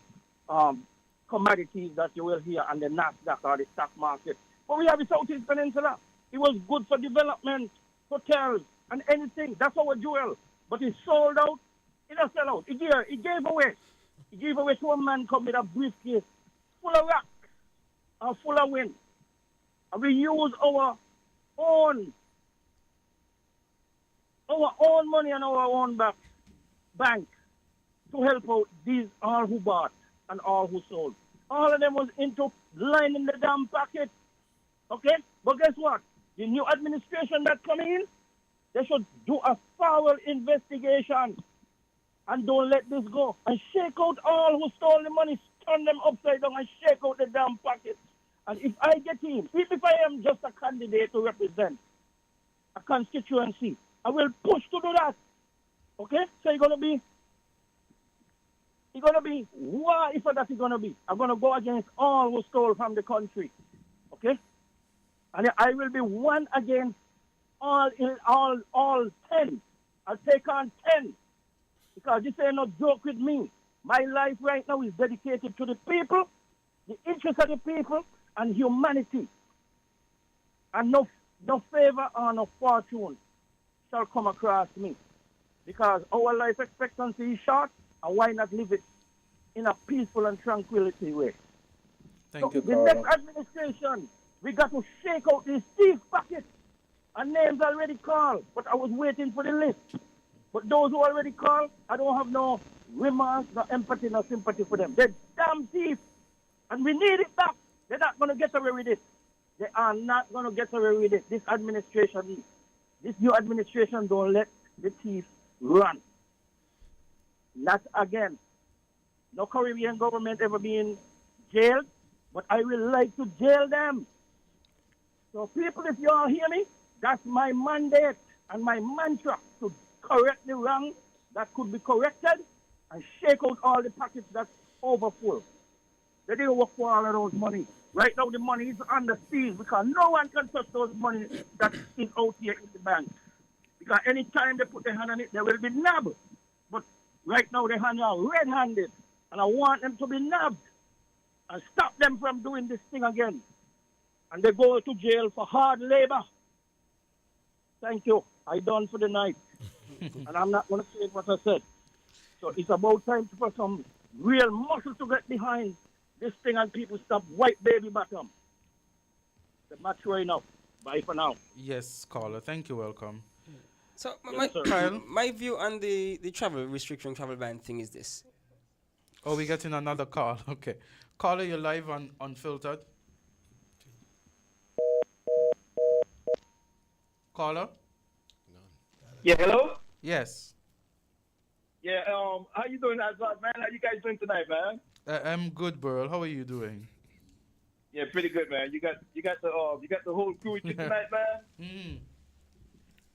commodities that you will hear on the NASDAQ or the stock market. But we have the Southeast Peninsula. It was good for development, hotels, and anything. That's our jewel. But it sold out. It didn't sell out. It gave away. It gave away to a man come with a briefcase full of rock and full of wind. And we use our own money and our own bank to help out these all who bought and all who sold. All of them was into lining the damn pocket. Okay? But guess what? The new administration that's coming in, they should do a thorough investigation and don't let this go. And shake out all who stole the money, turn them upside down and shake out the damn pockets. And if I get in, even if I am just a candidate to represent a constituency, I will push to do that. Okay? So you're gonna be what if that's gonna be? I'm gonna go against all who stole from the country. Okay? And I will be one against all 10. I'll take on 10. Because this ain't no joke with me. My life right now is dedicated to the people, the interests of the people, and humanity. And no favor or no fortune shall come across me. Because our life expectancy is short, and why not live it in a peaceful and tranquility way? Thank you, the next administration, we got to shake out these thief pockets. And names already called, but I was waiting for the list. But those who already called, I don't have no remorse, no empathy, no sympathy for them. They're damn thief. And we need it back. They're not going to get away with it. They are not going to get away with it. This new administration don't let the thief run. Not again. No Caribbean government ever been jailed, but I will like to jail them. So people, if you all hear me, that's my mandate and my mantra to correct the wrong that could be corrected and shake out all the pockets that's overfull. They didn't work for all of those money. Right now the money is under siege because no one can touch those money that is out here in the bank. Because any time they put their hand on it, they will be nabbed. But right now, their hands are red-handed. And I want them to be nabbed and stop them from doing this thing again. And they go to jail for hard labor. Thank you. I done for the night. And I'm not going to say what I said. So it's about time for some real muscle to get behind this thing and people stop white baby bottom. The match right now. Bye for now. Yes, caller. Thank you. Welcome. So Kyle? my view on the travel restriction, travel ban thing is this. Oh, we're getting another call. Okay. Caller, you're live on Unfiltered. Caller? Yeah, hello? Yes. Yeah, how you doing, Azard, man? How you guys doing tonight, man? I'm good, Burl. How are you doing? Yeah, pretty good, man. You got the whole crew with you tonight, man?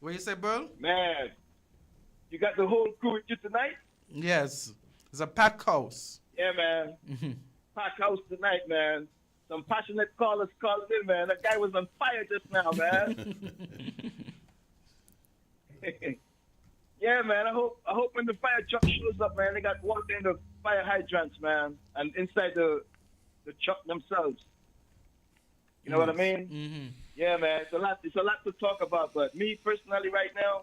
What you say, Burl? Man, you got the whole crew with you tonight? Yes. It's a packed house. Yeah, man. Pack house tonight, man. Some passionate callers calling in, man. That guy was on fire just now, man. Yeah, man. I hope when the fire truck shows up, man, they got one in the fire hydrants, man, and inside the truck themselves. You know what I mean? Mm-hmm. Yeah, man. It's a lot to talk about. But me personally, right now,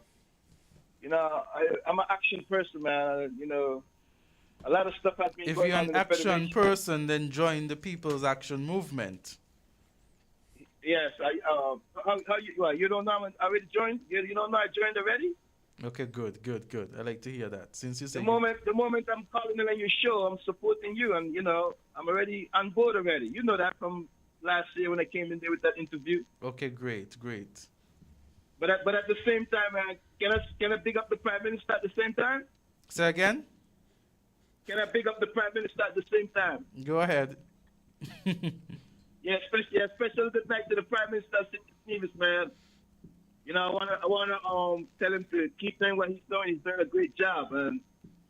you know, I'm an action person, man. You know, a lot of stuff has been If going you're on an in the action Federation. person, then join the People's Action Movement. Yes, you don't know I already joined? You don't know I joined already? Okay, good. I like to hear that. Since you say The moment I'm calling in on your show, I'm supporting you, and you know I'm already on board already. You know that from last year when I came in there with that interview. Okay, great. But at the same time, man, can I big up the Prime Minister at the same time? Say again? Can I big up the Prime Minister at the same time? Go ahead. Yeah, special good night to the Prime Minister, Stevens, man. You know, I wanna tell him to keep doing what he's doing. He's doing a great job, and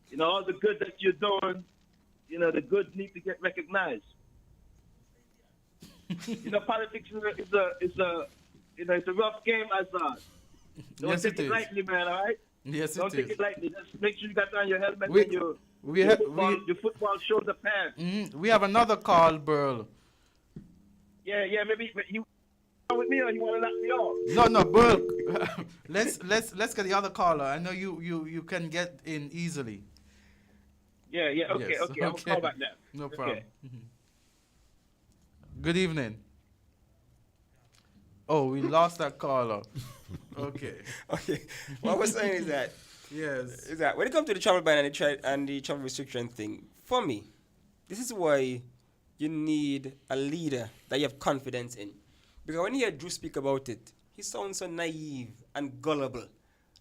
you know all the good that you're doing. You know, the good need to get recognized. You know, politics is a rough game, Azard. Don't Yes, take it it is. lightly, man. All right? Yes, Don't it take is. it lightly. Just make sure you got on your helmet We- and your we football shoulder pads. We have another call, Burl. Yeah. Maybe you with me or you want to knock me off? No, Burl. let's get the other caller. I know you can get in easily. Yeah. Okay. Yes, I'm gonna call back now. No Okay. problem. Good evening. Oh, we lost that caller. Okay. Okay. What I was saying is that Yes. is that when it comes to the travel ban and the travel restriction thing, for me, this is why you need a leader that you have confidence in. Because when you hear Drew speak about it, he sounds so naive and gullible.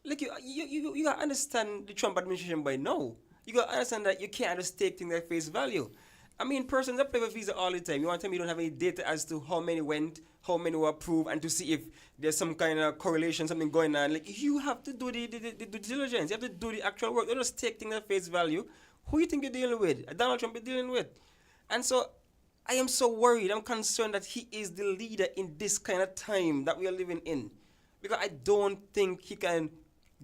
Like you gotta understand the Trump administration by now. You gotta understand that you can't just take things at face value. I mean, persons apply for visa all the time. You want to tell me you don't have any data as to how many went, how many were approved, and to see if there's some kind of correlation, something going on. Like, you have to do the due diligence. You have to do the actual work. Don't just take things at face value. Who you think you're dealing with? Donald Trump you're dealing with. And so, I am so worried. I'm concerned that he is the leader in this kind of time that we are living in. Because I don't think he can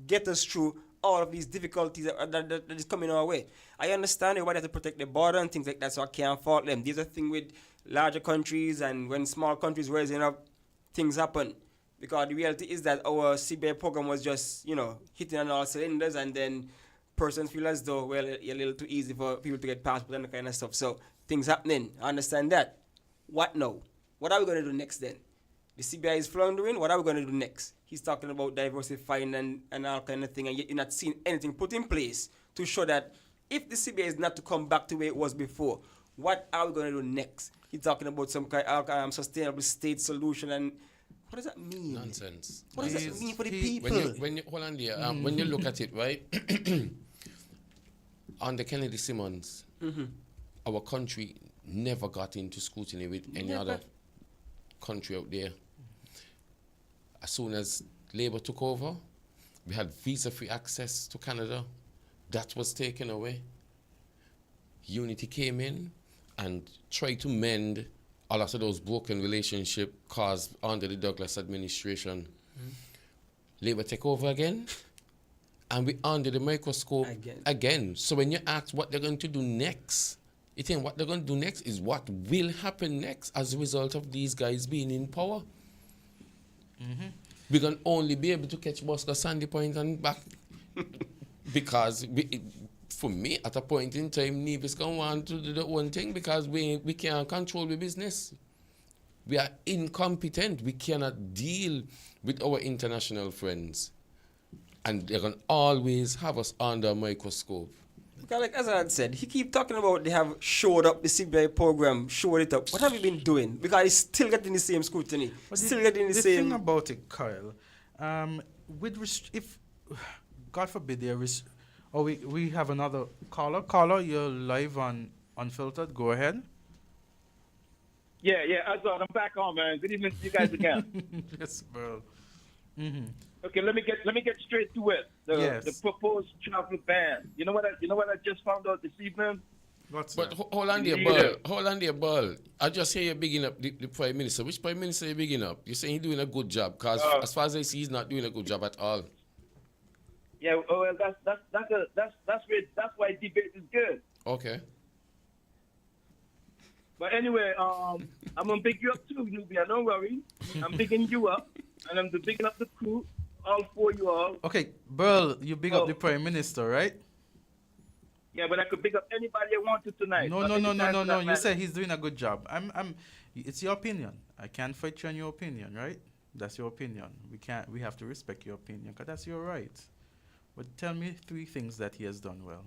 get us through all of these difficulties that is coming our way. I understand everybody has to protect the border and things like that, so I can't fault them. There's a thing with larger countries, and when small countries rising up, things happen. Because the reality is that our CBI program was just, hitting on all cylinders, and then persons feel as though, well, it's a little too easy for people to get passports and that kind of stuff. So things happening. I understand that. What now? What are we going to do next then? The CBI is floundering. What are we going to do next? He's talking about diversifying and all kind of thing, and yet you're not seeing anything put in place to show that if the CBI is not to come back to where it was before, what are we going to do next? He's talking about some kind of sustainable state solution, and what does that mean? Nonsense. What does that mean for the people? Hold on there. When you look at it, right, under Kennedy Simmons, our country never got into scrutiny with any other country out there. As soon as Labour took over, we had visa-free access to Canada. That was taken away. Unity came in and tried to mend a lot of those broken relationships caused under the Douglas administration. Labour take over again, and we under the microscope again. So when you ask what they're going to do next, you think what they're going to do next is what will happen next as a result of these guys being in power. Mm-hmm. We can only be able to catch Bosco Sandy Point and back because for me, at a point in time, Nevis can want to do the one thing because we can't control the business. We are incompetent. We cannot deal with our international friends. And they can always have us under a microscope. Because like Azard said, he keep talking about they have showed up the CBI program, showed it up. What have you been doing? Because it's still getting the same scrutiny. Still getting the same. The thing about it, Kyle, if God forbid there is, we have another caller. Caller, you're live on Unfiltered. Go ahead. Yeah, Azard, I'm back on, man. Good evening to you guys again. Yes, bro. Mm-hmm. Okay, let me get straight to it. The proposed travel ban. You know what I just found out this evening? What's that? Hold on there, Ball. I just hear you bigging up the Prime Minister. Which Prime Minister are you bigging up? You're saying he's doing a good job, because as far as I see, he's not doing a good job at all. Yeah, well, that's why debate is good. Okay. But anyway, I'm gonna pick you up too, Nubia. Don't worry. I'm picking you up, and I'm picking up the crew, all for you all. Okay, Burl, you big up the Prime Minister, right? Yeah, but I could pick up anybody I wanted tonight. No. You said he's doing a good job. It's your opinion. I can't fight you on your opinion, right? That's your opinion. We have to respect your opinion, because that's your right. But tell me 3 things that he has done well.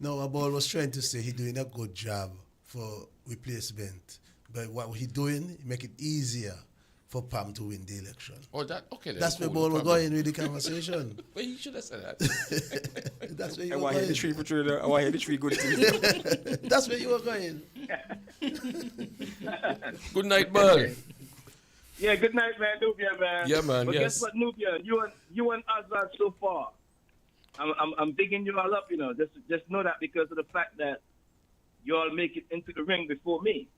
No, Abol was trying to say he's doing a good job for replacement. But what he doing, he make it easier for Pam to win the election. Oh, okay. That's where Ball was going with the conversation. But you should have said that. That's where you I were want to hear going. the 3 for 3. I want to hear the 3 good things. That's where you were going. Good night, Ball. Yeah, good night, man. Nubia, man. Yeah, man. But yes. Guess what, Nubia? You and Azad so far. I'm digging you all up, Just know that because of the fact that you all make it into the ring before me.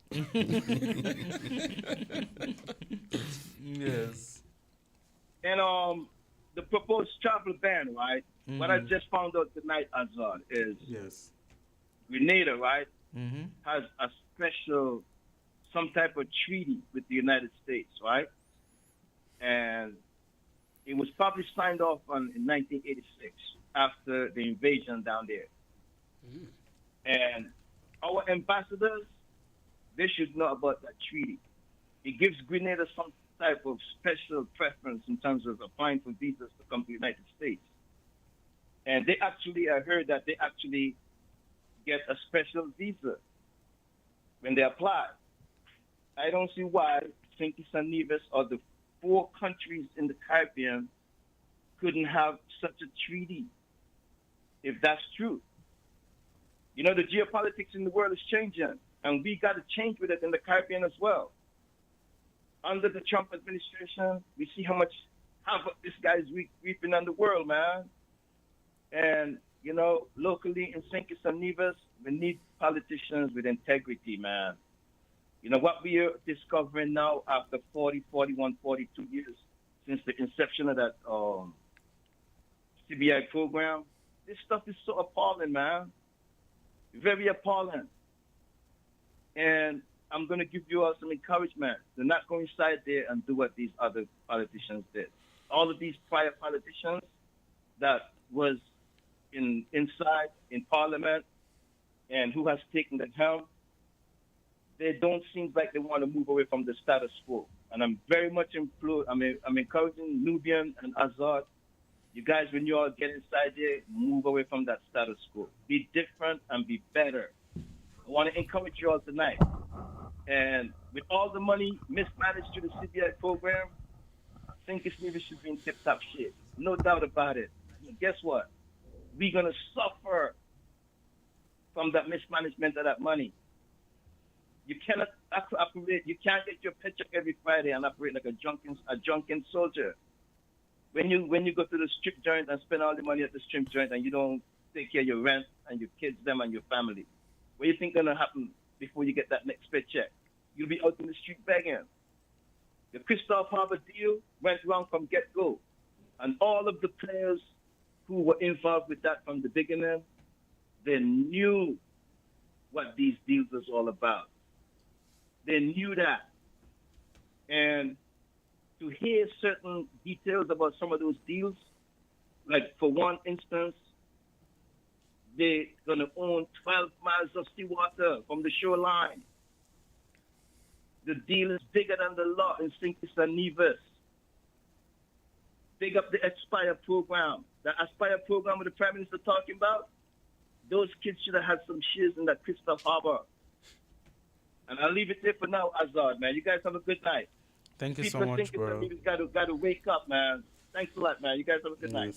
Yes. And the proposed travel ban, right? Mm-hmm. What I just found out tonight, Azad, is Grenada, right, has a special, some type of treaty with the United States, right? And it was probably signed off in 1986 after the invasion down there. Mm. And our ambassadors, they should know about that treaty. It gives Grenada some type of special preference in terms of applying for visas to come to the United States. And they actually, I heard that they actually get a special visa when they apply. I don't see why St. Kitts and Nevis or the 4 countries in the Caribbean couldn't have such a treaty, if that's true. The geopolitics in the world is changing, and we got to change with it in the Caribbean as well. Under the Trump administration, we see how much havoc this guy is reaping on the world, man. And, locally in St. Kitts and Nevis, we need politicians with integrity, man. What we are discovering now after 40, 41, 42 years since the inception of that CBI program, this stuff is so appalling, man. Very appalling. And I'm going to give you all some encouragement. Do not go inside there and do what these other politicians did. All of these prior politicians that was inside in Parliament and who has taken the helm, they don't seem like they want to move away from the status quo. And I'm very much I'm encouraging Nubian and Azard, you guys, when you all get inside there, move away from that status quo. Be different and be better. I want to encourage you all tonight. And with all the money mismanaged through the CBI program, I think it's maybe should be in tip-top shape. No doubt about it. And guess what? We're going to suffer from that mismanagement of that money. You cannot operate. You can't get your paycheck every Friday and operate like a drunken soldier. When you go to the strip joint and spend all the money at the strip joint and you don't take care of your rent and your kids, them and your family, what do you think gonna happen before you get that next paycheck? You'll be out in the street begging. The Kristoff Harbor deal went wrong from get-go. And all of the players who were involved with that from the beginning, they knew what these deals was all about. They knew that. And to hear certain details about some of those deals, like for one instance, they're going to own 12 miles of seawater from the shoreline. The deal is bigger than the law in St. Kitts and Nevis. Big up the Aspire program. The Aspire program with the Prime Minister talking about, those kids should have had some shares in that Kristoff Harbor. And I'll leave it there for now, Azard, man. You guys have a good night. Thank you People so much, think bro. Got to wake up, man. Thanks a lot, man. You guys have a good night.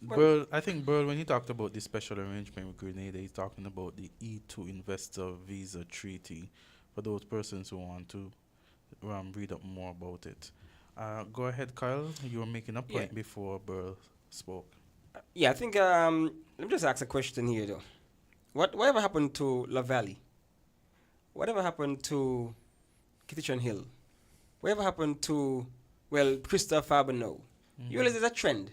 Burl, I think Burl, when he talked about the special arrangement with Grenada, he's talking about the E2 investor visa treaty for those persons who want to read up more about it. Go ahead, Kyle. You were making a point before Burl spoke. Yeah, I think, let me just ask a question here, though. Whatever happened to La Valley? Whatever happened to Kitchen Hill? Whatever happened to, well, Kristoff Harbor now? You realize there's a trend.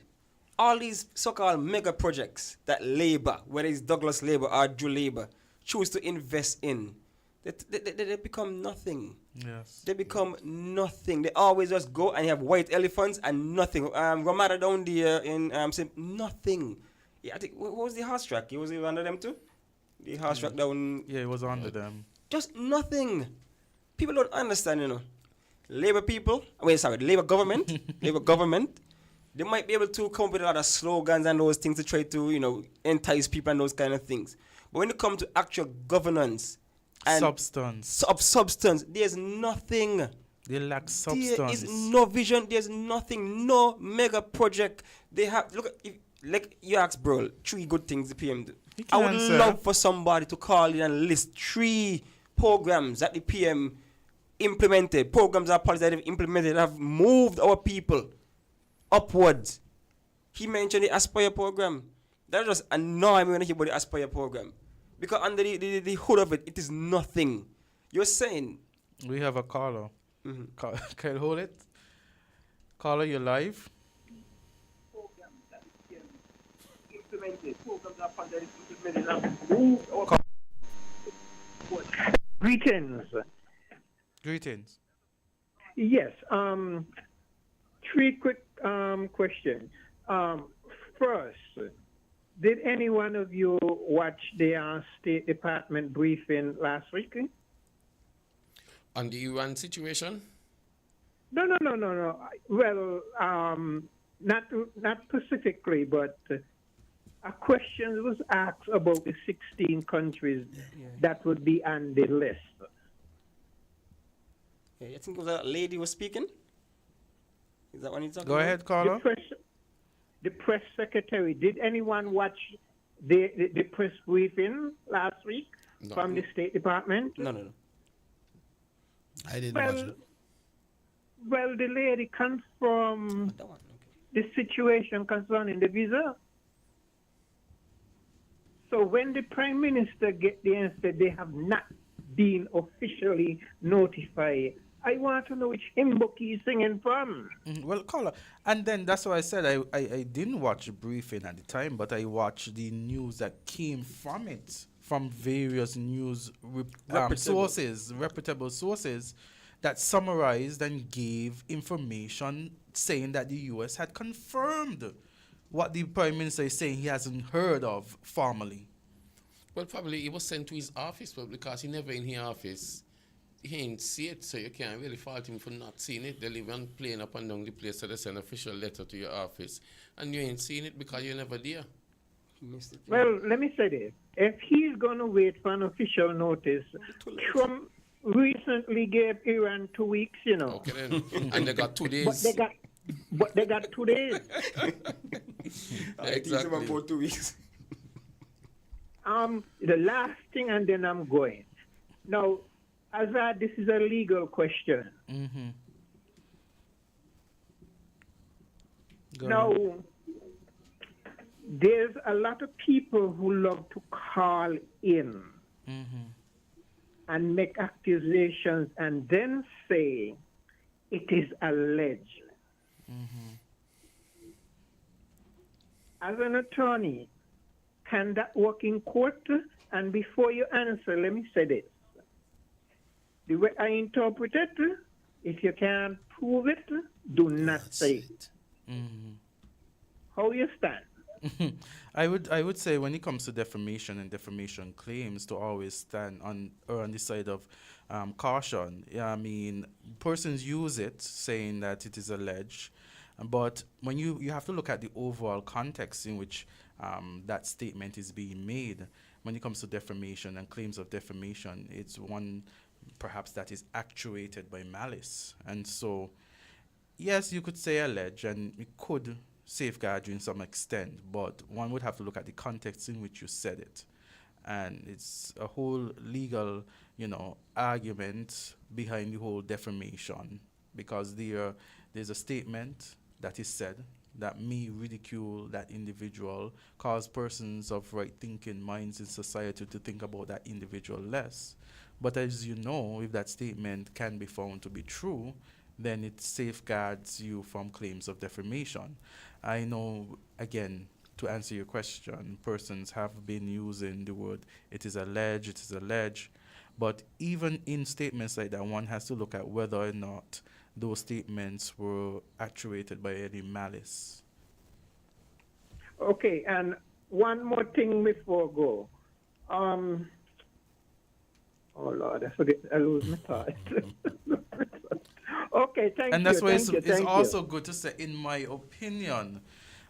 All these so-called mega projects that Labour, whether it's Douglas Labour or Drew Labour, choose to invest in, they become nothing. Yes. They become nothing. They always just go and you have white elephants and nothing. Ramada down there in saying nothing. Yeah, I think what was the horse track? Was it under them too? The horse track down. Yeah, it was under them. Just nothing. People don't understand, you know. Labour people, Labour government, Labour government. They might be able to come up with a lot of slogans and those things to try to, you know, entice people and those kind of things. But when it comes to actual governance and substance, there's nothing. They lack substance. There is no vision. There's nothing. No mega project. They have. Look, like you asked, bro, 3 good things the PM do. I would love for somebody to call in and list 3 programs that the PM implemented. Programs or policies that they've implemented that have moved our people upwards. He mentioned the Aspire program. That just annoys me when I hear about the Aspire program. Because under the hood of it, it is nothing. You're saying... We have a caller. Can you hold it? Caller, you're live. Greetings. Yes. 3 quick questions. First, did any one of you watch the State Department briefing last week? On the Iran situation? No. Well, not specifically, but a question was asked about the 16 countries that would be on the list. I think it was a lady who was speaking. Is that what you're talking Go about? ahead, caller. The press secretary, did anyone watch the press briefing last week from the State Department? No. I didn't watch it. Well, the lady confirmed the situation concerning the visa. So when the Prime Minister get there and said they have not been officially notified, I want to know which hymn book he's singing from. Well, caller, and then that's why I said I didn't watch the briefing at the time, but I watched the news that came from it, from various news reputable sources that summarized and gave information saying that the U.S. had confirmed what the Prime Minister is saying he hasn't heard of formally. Well, probably he was sent to his office, but because he never in his office, he ain't see it, so you can't really fault him for not seeing it. They live on plane up and down the place, so they send an official letter to your office, and you ain't seen it because you're never there. Well, let me say this. If he's going to wait for an official notice, Trump recently gave Iran 2 weeks, you know. Okay, then. And they got 2 days. But they got 2 days. Exactly. About 2 weeks. The last thing, and then I'm going. Now, Azard, this is a legal question. Now, there's a lot of people who love to call in and make accusations and then say, it is alleged. As an attorney, can that work in court? And before you answer, let me say this. The way I interpret it, if you can't prove it, do not say it. How you stand? I would say when it comes to defamation and defamation claims, to always stand on the side of caution. Yeah, I mean, persons use it saying that it is alleged, but when you have to look at the overall context in which that statement is being made. When it comes to defamation and claims of defamation, it's one perhaps that is actuated by malice. And so, yes, you could say allege, and it could safeguard you in some extent, but one would have to look at the context in which you said it. And it's a whole legal, argument behind the whole defamation, because there's a statement that is said that may ridicule that individual, cause persons of right-thinking minds in society to think about that individual less. But as you know, if that statement can be found to be true, then it safeguards you from claims of defamation. I know, again, to answer your question, persons have been using the word it is alleged, but even in statements like that, one has to look at whether or not those statements were actuated by any malice. Okay, and one more thing before I go. Oh Lord, I lose my thought. Okay, thank you. And that's why it's also good to say, in my opinion.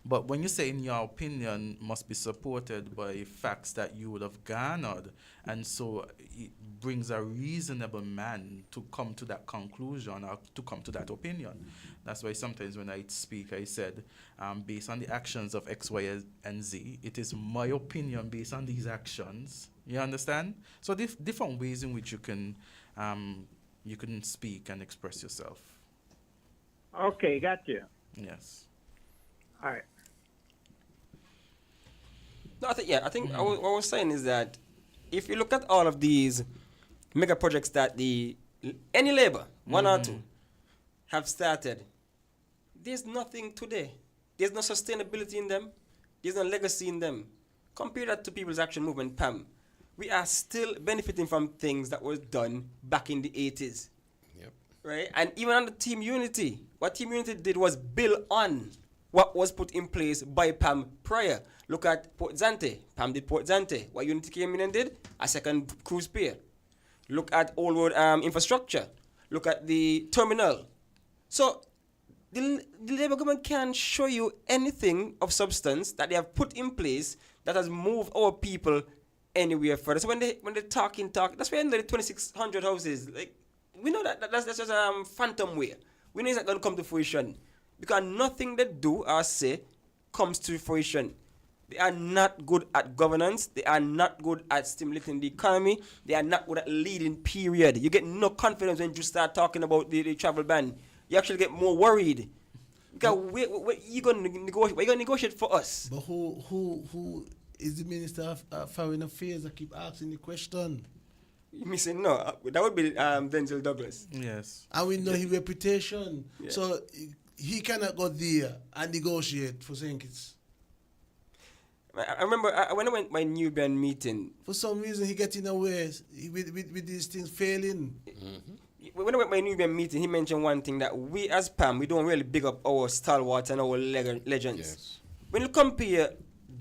But when you say in your opinion, must be supported by facts that you would have garnered. And so it brings a reasonable man to come to that conclusion or to come to that opinion. That's why sometimes when I speak, I said, based on the actions of X, Y, and Z, it is my opinion based on these actions. You understand? So different ways in which you can speak and express yourself. Okay, got you. Yes. All right. No, I think what I was saying is that if you look at all of these mega projects that any labor, one or two, have started, there's nothing today. There's no sustainability in them. There's no legacy in them. Compare that to People's Action Movement, PAM. We are still benefiting from things that were done back in the 80s. Yep. Right? And even under Team Unity, what Team Unity did was build on what was put in place by PAM prior. Look at Port Zante. PAM did Port Zante. What Unity came in and did? A second cruise pier. Look at Old Road infrastructure. Look at the terminal. So the Labour government can show you anything of substance that they have put in place that has moved our people anywhere further. So when they talk, that's why the 2,600 houses, like, we know that's just a phantom way. We know it's not going to come to fruition. Because nothing they do or say comes to fruition. They are not good at governance. They are not good at stimulating the economy. They are not good at leading, period. You get no confidence when you start talking about the travel ban. You actually get more worried. Because what you going to negotiate? What are you going to negotiate for us? But who is the Minister of Foreign Affairs that keep asking the question? You missing? No, that would be Denzel Douglas. Yes. And we know his reputation. Yeah. So he cannot go there and negotiate for St. Kitts. I remember when I went my Nubian meeting. For some reason, he getting away with these things failing. When I went my Nubian meeting, he mentioned one thing, that we as PAM, we don't really big up our stalwarts and our legends. Yes. When you compare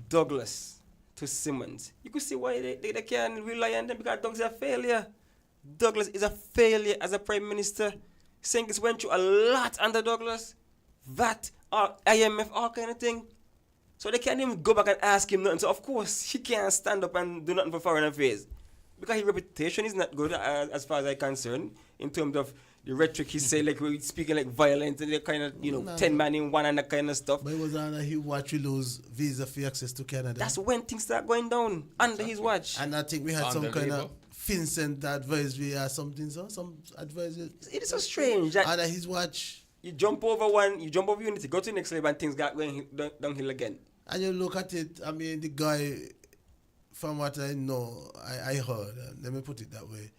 Douglas to Simmons, you could see why they can't rely on them, because Douglas is a failure. Douglas is a failure as a prime minister. St. Kitts went through a lot under Douglas. VAT, IMF, all kind of thing. So they can't even go back and ask him nothing. So of course, he can't stand up and do nothing for foreign affairs. Because his reputation is not good as far as I'm concerned, in terms of the rhetoric he say, like we're speaking like violent and the kind of, 10 man in one and that kind of stuff. But it was under his watch we lose visa for access to Canada. That's when things start going down, under his watch. And I think we had some kind of Vincent advisory or something, so some advisory. It is so strange that under his watch. You jump over Unity, go to the next level, and things got going downhill again. And you look at it, I mean, the guy, from what I know, I heard, let me put it that way,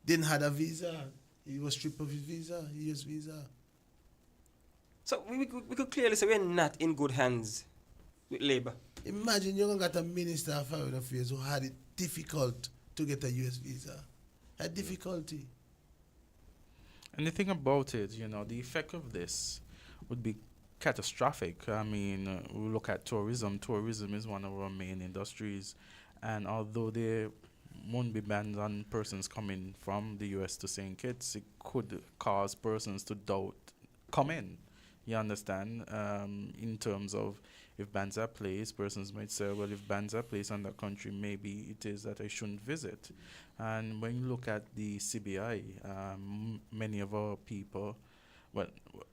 didn't have a visa. He was stripped of his visa, his visa. So we could clearly say we're not in good hands with Labour. Imagine you got a minister of foreign affairs who had it difficult to get a US visa. Had difficulty. And the thing about it, the effect of this would be catastrophic. I mean, we look at tourism. Tourism is one of our main industries. And although there won't be bans on persons coming from the US to St. Kitts, it could cause persons to doubt come in. You understand? In terms of if bans are placed, persons might say, well, if bans are placed on that country, maybe it is that I shouldn't visit. And when you look at the CBI, many of our people, well,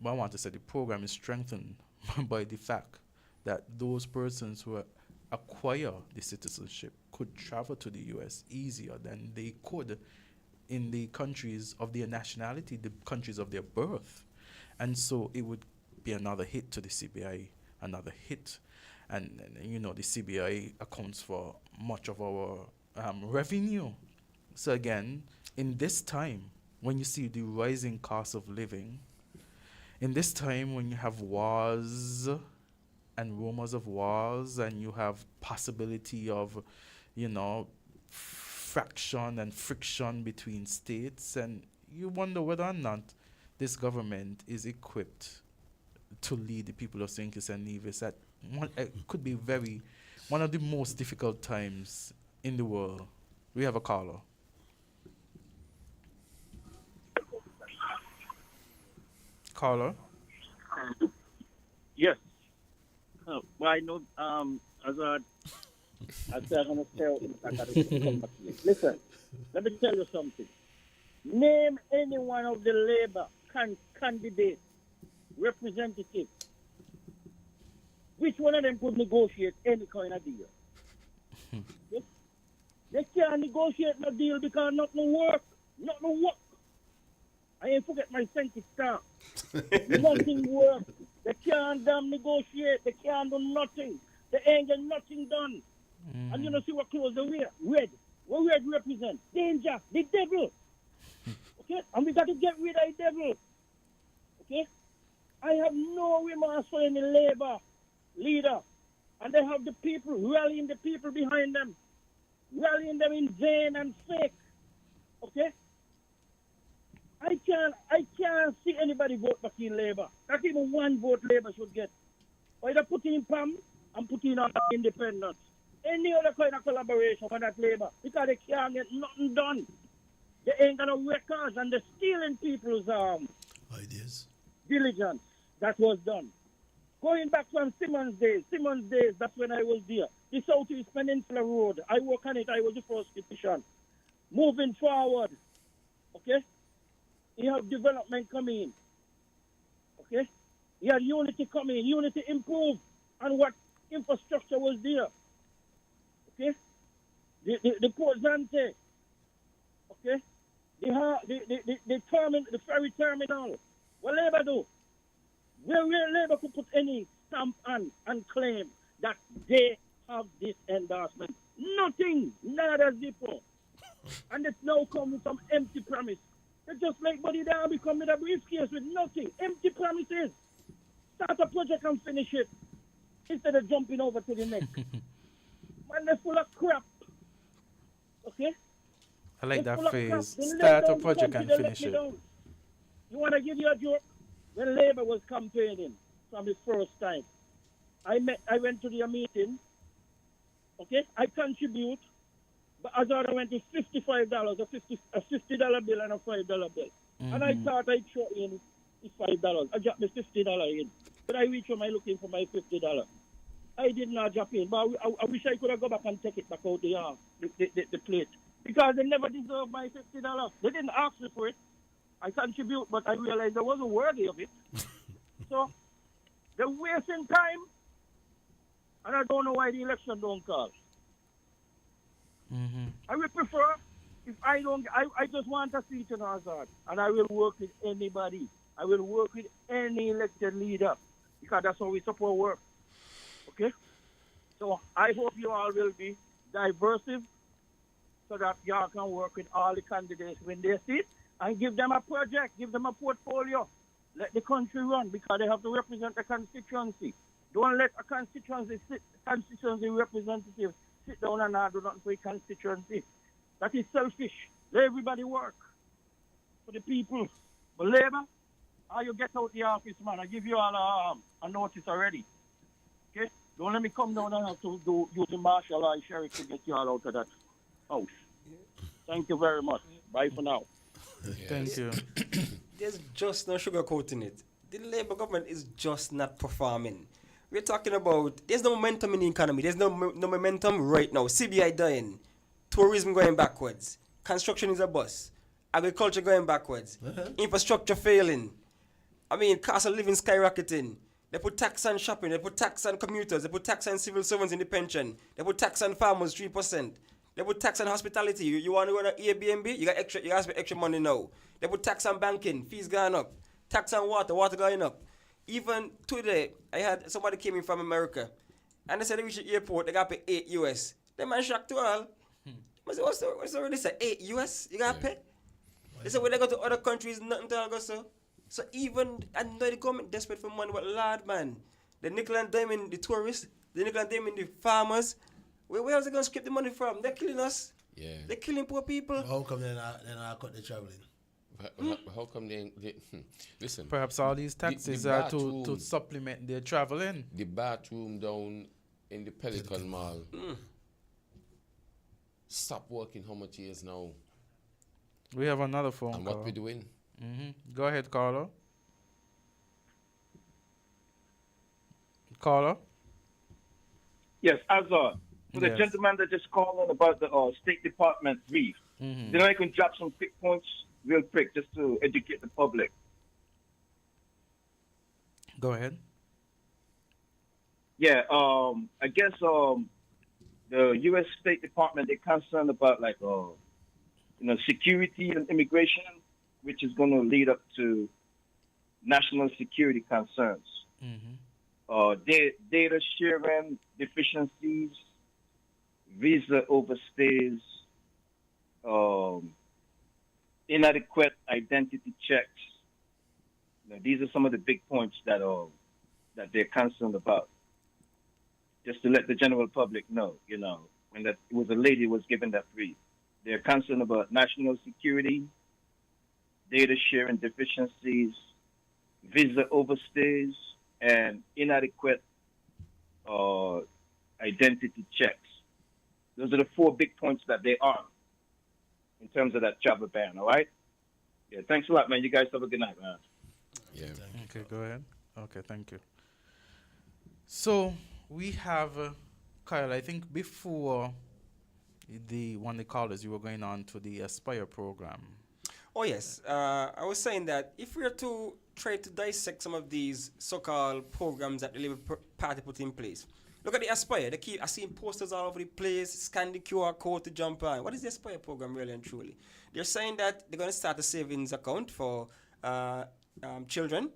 I want to say the program is strengthened by the fact that those persons who acquire the citizenship could travel to the US easier than they could in the countries of their nationality, the countries of their birth. And so it would be another hit to the CBI, another hit. And the CBI accounts for much of our revenue. So again, in this time, when you see the rising cost of living, in this time when you have wars and rumors of wars, and you have possibility of, fraction and friction between states, and you wonder whether or not this government is equipped to lead the people of St. Kitts and Nevis at could be one of the most difficult times in the world. We have a caller. Caller? Yes. Well, I know, Azard, I said I'm going to tell him that I come back here. Listen, let me tell you something. Name any one of the Labour candidates, representatives. Which one of them could negotiate any kind of deal? Yes? They can't negotiate no deal because nothing work. Nothing work. I ain't forget my sentence start. Nothing work. They can't damn negotiate. They can't do nothing. They ain't get nothing done. And you know, see what clothes they wear? Red. What red represent? Danger. The devil. Okay? And we got to get rid of the devil. Okay? I have no remorse for any Labour leader. And they have the people, rallying the people behind them. Rallying them in vain and fake. Okay? I can't see anybody vote back in Labour. Not even one vote Labour should get. Either put in PAM and put in independence. Any other kind of collaboration for that Labour. Because they can't get nothing done. They ain't got no records and they're stealing people's ideas. Diligence that was done. Going back from Simmons days, that's when I was there. The Southeast Peninsula Road, I work on it, I was the first petition. Moving forward, okay? You have development coming, okay? You have unity coming, unity improve on what infrastructure was there, okay? The Port Zante, okay? The ferry terminal. What Labour do? Where Labour could put any stamp on and claim that they have this endorsement? Nothing. Nada zippo. And it's now coming from empty promise. They just make Buddy Darby come with a briefcase with nothing. Empty promises. Start a project and finish it. Instead of jumping over to the next. Man, they're full of crap. Okay? I like that phrase. Start a project and finish it. You want to give you a joke? When Labour was campaigning from the first time, I went to their meeting. Okay, I contribute, but Azard went to $55, a $50 bill and a $5 bill, and I thought I'd throw in $5. I dropped the $50 in, but I reached home, I looking for my $50. I did not drop in, but I wish I could have go back and take it back out the plate, because they never deserved my $50. They didn't ask me for it. I contribute, but I realized I wasn't worthy of it. So, they're wasting time, and I don't know why the election don't call. I would prefer, if I don't, I just want a seat in Azard, and I will work with anybody. I will work with any elected leader, because that's how we support work. Okay? So, I hope you all will be diversive, so that y'all can work with all the candidates when they sit, and give them a project, give them a portfolio. Let the country run because they have to represent the constituency. Don't let a constituency representative sit down and not do nothing for a constituency. That is selfish. Let everybody work for the people. But Labour, how you get out the office, man? I give you all a notice already. Okay? Don't let me come down and have to use the martial law sheriff to get you all out of that house. Thank you very much. Bye for now. Thank you. There's just no sugarcoating it. The Labour government is just not performing. We're talking about there's no momentum in the economy. There's no momentum right now. CBI dying, tourism going backwards, construction is a bust, agriculture going backwards, infrastructure failing. I mean, cost of living skyrocketing. They put tax on shopping. They put tax on commuters. They put tax on civil servants in the pension. They put tax on farmers 3%. They put tax on hospitality. You want to go to Airbnb? You got to spend extra money now. They put tax on banking. Fees going up. Tax on water going up. Even today, I had somebody came in from America, and they said they reached the airport, they got to pay $8 US. They man shocked to all. I said, what's the already said? $8 US? You got to pay? They said when they go to other countries, nothing to go so. So even, I know the government desperate for money, but Lord, man, the nickel and diamond, the tourists, the nickel and diamond, the farmers, where else they going to skip the money from? They're killing us. Yeah. They're killing poor people. How come then I cut the traveling? How come they listen? Perhaps all these taxes are to supplement their traveling. The bathroom down in the Pelican Mall. Stop working how much years now? We have another phone and call. what we doing? Go ahead, caller. Caller? Yes, Azard. For the gentleman that just called in about the State Department brief, then I can drop some quick points real quick just to educate the public. Go ahead. Yeah, I guess the U.S. State Department, they're concerned about like security and immigration, which is going to lead up to national security concerns. Data sharing deficiencies, visa overstays, inadequate identity checks. These are some of the big points that they're concerned about. Just to let the general public know, when it was a lady who was given that brief. They're concerned about national security, data sharing deficiencies, visa overstays, and inadequate identity checks. Those are the 4 big points that they are in terms of that travel ban, all right? Yeah, thanks a lot, man. You guys have a good night, man. Yeah. Okay, go ahead. Okay, thank you. So we have Kyle. I think before one of the callers, you were going on to the Aspire program. Oh I was saying that if we are to try to dissect some of these so-called programs that the Labour Party put in place, look at the Aspire. I see posters all over the place. Scan the QR code to jump on. What is the Aspire program really and truly? They're saying that they're going to start a savings account for children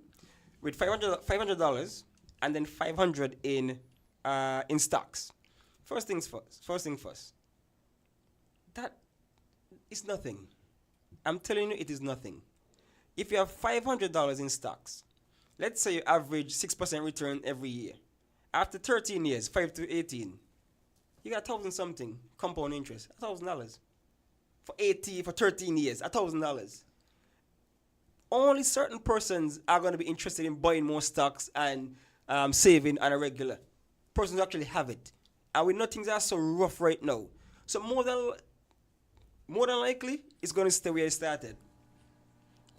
with $500 and then $500 in stocks. First thing first. That is nothing. I'm telling you, it is nothing. If you have $500 in stocks, let's say you average 6% return every year. After 13 years, 5 to 18, you got 1,000 something compound interest, $1,000. For 13 years, $1,000. Only certain persons are going to be interested in buying more stocks and saving on a regular. Persons who actually have it. And we know things are so rough right now. So more than likely, it's going to stay where it started.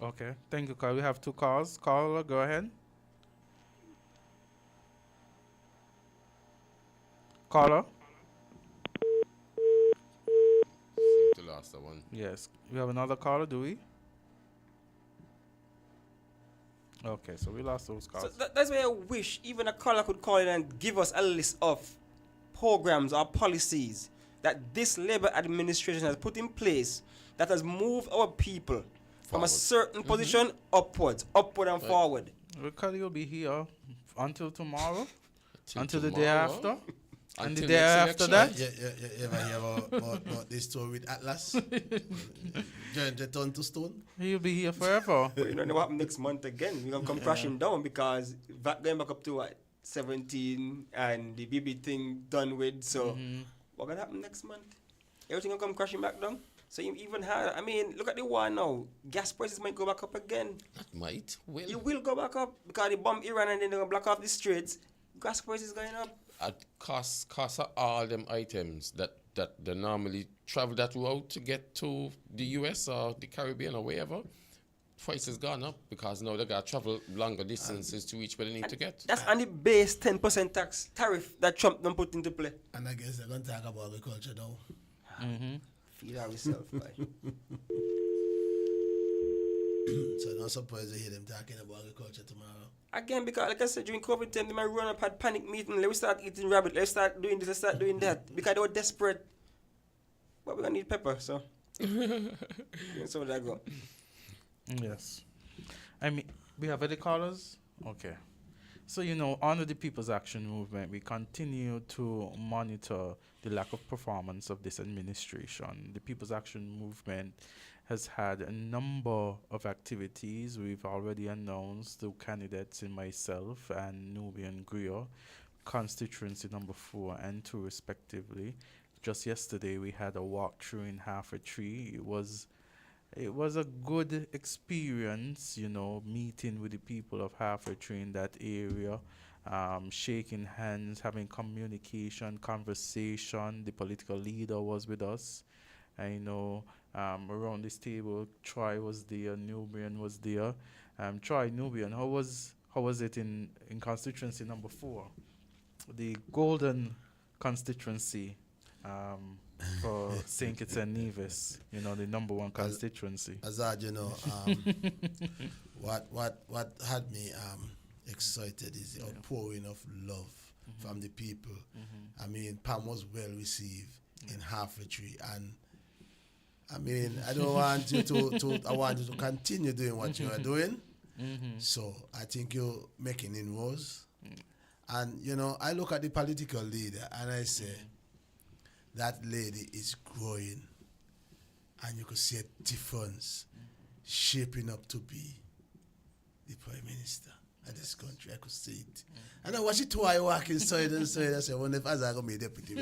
Okay, thank you, Carl. We have 2 calls. Caller, go ahead. Caller? Seem to lost that one. Yes. We have another caller, do we? Okay, so we lost those calls. So that's why I wish even a caller could call in and give us a list of programs or policies that this Labour administration has put in place that has moved our people from a certain position upward and forward. Ricardo will be here until tomorrow, until the day after. And the Until day next after election. that? You ever hear about this story with Atlas? Giant turn to stone. He'll be here forever. But you don't know what happen next month again. We're going to come crashing down because VAT going back up to what? 17 and the BB thing done with. So what going to happen next month? Everything will come crashing back down. So you even had, I mean, look at the war now. Gas prices might go back up again. That might. Will. You will go back up because they bomb Iran and then they're going to block off the streets. Gas prices going up. At cost of all them items that they normally travel that route to get to the US or the Caribbean or wherever, price has gone up because now they got to travel longer distances to reach where they need to get. That's on the base 10% tax tariff that Trump done put into play. And I guess they're going to talk about agriculture now. Feed ourselves, boy. So I'm not surprised to hear them talking about agriculture tomorrow. Again, because like I said, during COVID time, they might run up, had panic meeting. Let's start eating rabbit. Let's start doing this. Let's start doing that. Because they were desperate. But we're going to need pepper, so. So that go. Yes. I mean, we have any callers? Okay. So, you know, under the People's Action Movement, we continue to monitor the lack of performance of this administration. The People's Action Movement has had a number of activities. We've already announced the candidates in myself and Nubian Griot, constituency number 4 and 2 respectively. Just yesterday we had a walkthrough in Half a Tree. It was a good experience, you know, meeting with the people of Half a Tree in that area, shaking hands, having communication, conversation. The political leader was with us. I know around this table, Troy was there, Nubian was there. Troy, Nubian, how was it in constituency number 4, the golden constituency for St. Kitts and Nevis, you know, the number 1 constituency. Azard, you know, what had me excited is the outpouring of love from the people. I mean, Pam was well received in Half a Tree, and I mean, I don't want you I want you to continue doing what you are doing. So I think you're making inroads. And, you know, I look at the political leader and I say, that lady is growing. And you could see a difference shaping up to be the Prime Minister of this country. I could see it. And I watch it while I walk inside and inside. I say, I wonder if Azard going to be deputy.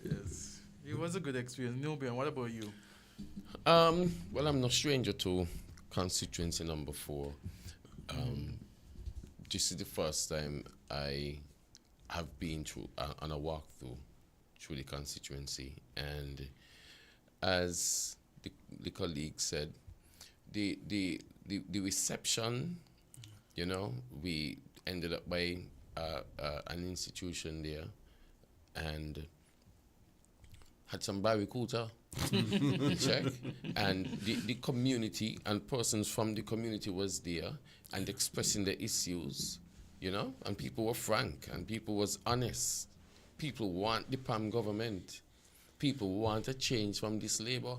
Yes. It was a good experience. Nubian, what about you? Well, I'm no stranger to constituency number 4. This is the first time I have been through on a walkthrough through the constituency, and as the colleague said, the reception, you know, we ended up by an institution there and had some barracuda check, and the community and persons from the community was there and expressing their issues, you know, and people were frank and people was honest. People want the PAM government. People want a change from this labor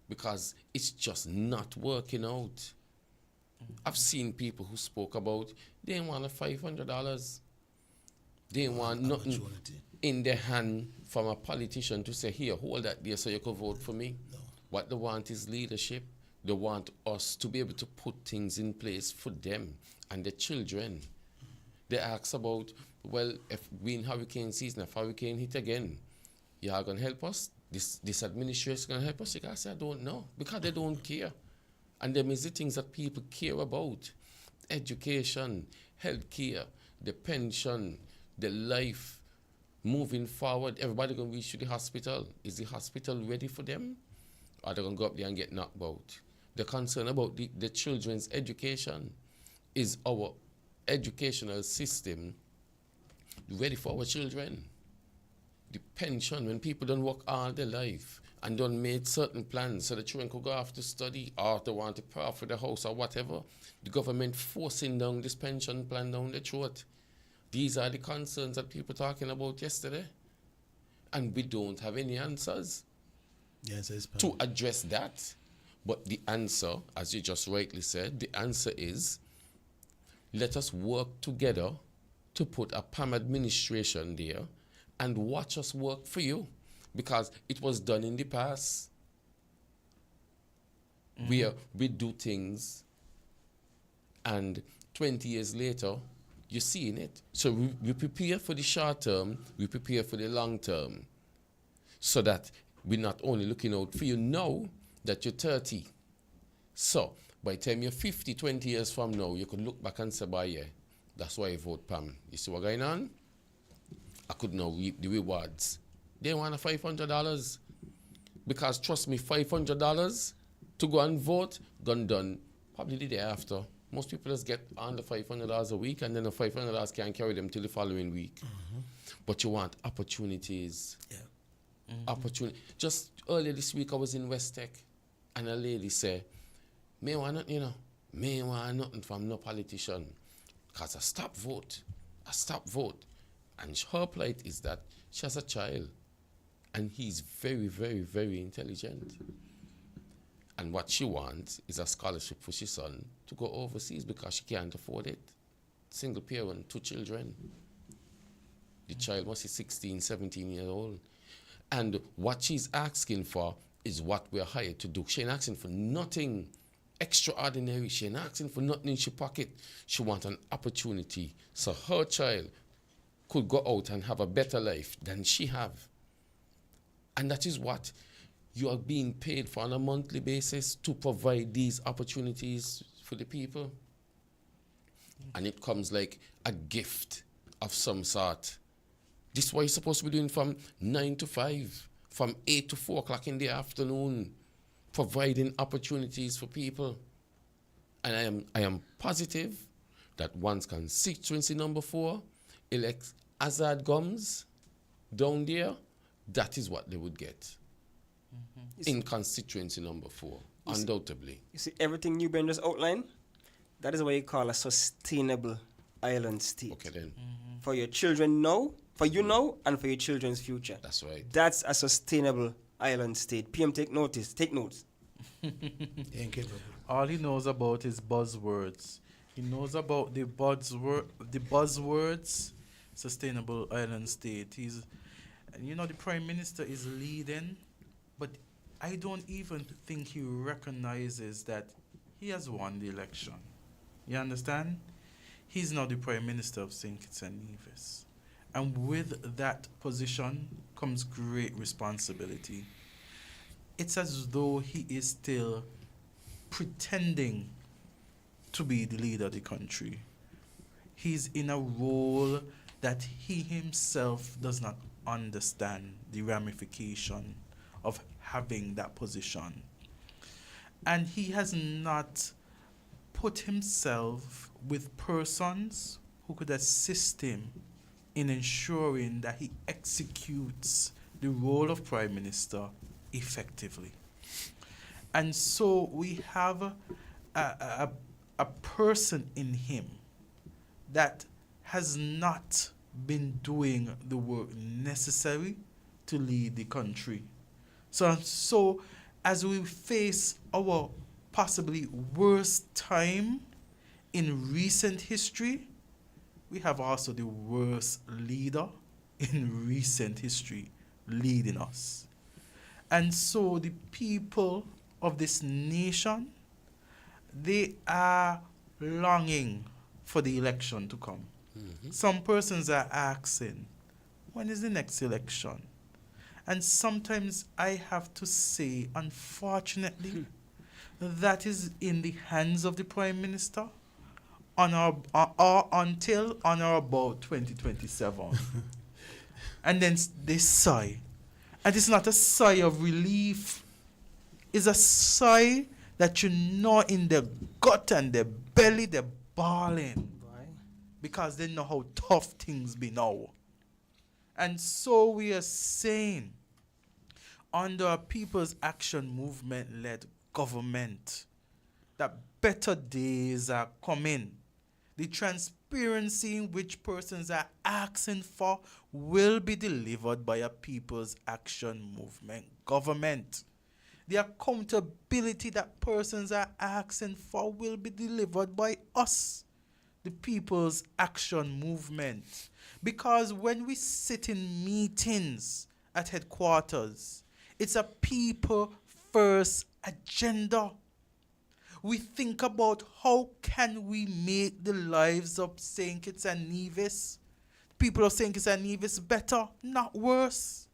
because it's just not working out. I've seen people who spoke about they didn't want $500. They didn't want nothing in their hand from a politician to say, here, hold that there so you can vote for me. No. What they want is leadership. They want us to be able to put things in place for them and their children. They ask about, well, if we in hurricane season, if hurricane hit again, you are going to help us? This administration is going to help us? You can say, I don't know, because they don't care. And them is the things that people care about. Education, healthcare, the pension, the life, moving forward. Everybody going to reach to the hospital. Is the hospital ready for them? Or they going to go up there and get knocked out? The concern about the children's education. Is our educational system ready for our children? The pension, when people don't work all their life and don't make certain plans so the children could go off to study or to want to pay for the house or whatever, the government forcing down this pension plan down their throat. These are the concerns that people talking about yesterday. And we don't have any answers to address that. But the answer, as you just rightly said, the answer is let us work together to put a PAM administration there and watch us work for you, because it was done in the past. We do things and 20 years later, you're seeing it. So we prepare for the short term, we prepare for the long term, so that we're not only looking out for you now that you're 30. So by the time you're 50, 20 years from now, you could look back and say, "Boy, yeah, that's why I vote PAM." You see what going on? I could now reap the rewards. They want $500. Because trust me, $500 to go and vote, gone done probably the day after. Most people just get under $500 a week, and then the $500 can't carry them till the following week. But you want opportunities. Opportunity. Just earlier this week, I was in West Tech, and a lady said, "Me want nothing, you know. Me want nothing from no politician, because I stop vote. And her plight is that she has a child, and he's very, very, very intelligent. And what she wants is a scholarship for her son to go overseas because she can't afford it. Single parent, 2 children. The child must be 16, 17 years old. And what she's asking for is what we're hired to do. She ain't asking for nothing extraordinary. She ain't asking for nothing in her pocket. She wants an opportunity so her child could go out and have a better life than she have. And that is what you are being paid for on a monthly basis, to provide these opportunities for the people. And it comes like a gift of some sort. This is what you're supposed to be doing from 9 to 5, from 8 to 4 o'clock in the afternoon, providing opportunities for people. And I am positive that once constituency number 4 elects Azard Gumbs down there, that is what they would get. In constituency number 4, undoubtedly. You see, everything you Ben just outlined, that is what you call a sustainable island state. Okay then. For your children now, for you now, and for your children's future. That's right. That's a sustainable island state. PM, take notice. Take notes. All he knows about is buzzwords. He knows about the buzzwords, sustainable island state. The Prime Minister is leading, but I don't even think he recognizes that he has won the election. You understand? He's now the Prime Minister of St. Kitts and Nevis. And with that position comes great responsibility. It's as though he is still pretending to be the leader of the country. He's in a role that he himself does not understand the ramification of having that position. And he has not put himself with persons who could assist him in ensuring that he executes the role of Prime Minister effectively. And so we have a person in him that has not been doing the work necessary to lead the country. So as we face our possibly worst time in recent history, we have also the worst leader in recent history leading us. And so the people of this nation, they are longing for the election to come. Some persons are asking, when is the next election? And sometimes I have to say, unfortunately, that is in the hands of the Prime Minister until on or about 2027. And then they sigh. And it's not a sigh of relief. It's a sigh that you know in the gut and the belly, they're bawling. Because they know how tough things be now. And so we are saying, under a People's Action Movement-led government, that better days are coming. The transparency in which persons are asking for will be delivered by a People's Action Movement government. The accountability that persons are asking for will be delivered by us. the People's Action Movement. Because when we sit in meetings at headquarters, it's a people first agenda. We think about how can we make the lives of St. Kitts and Nevis, people of St. Kitts and Nevis, better, not worse.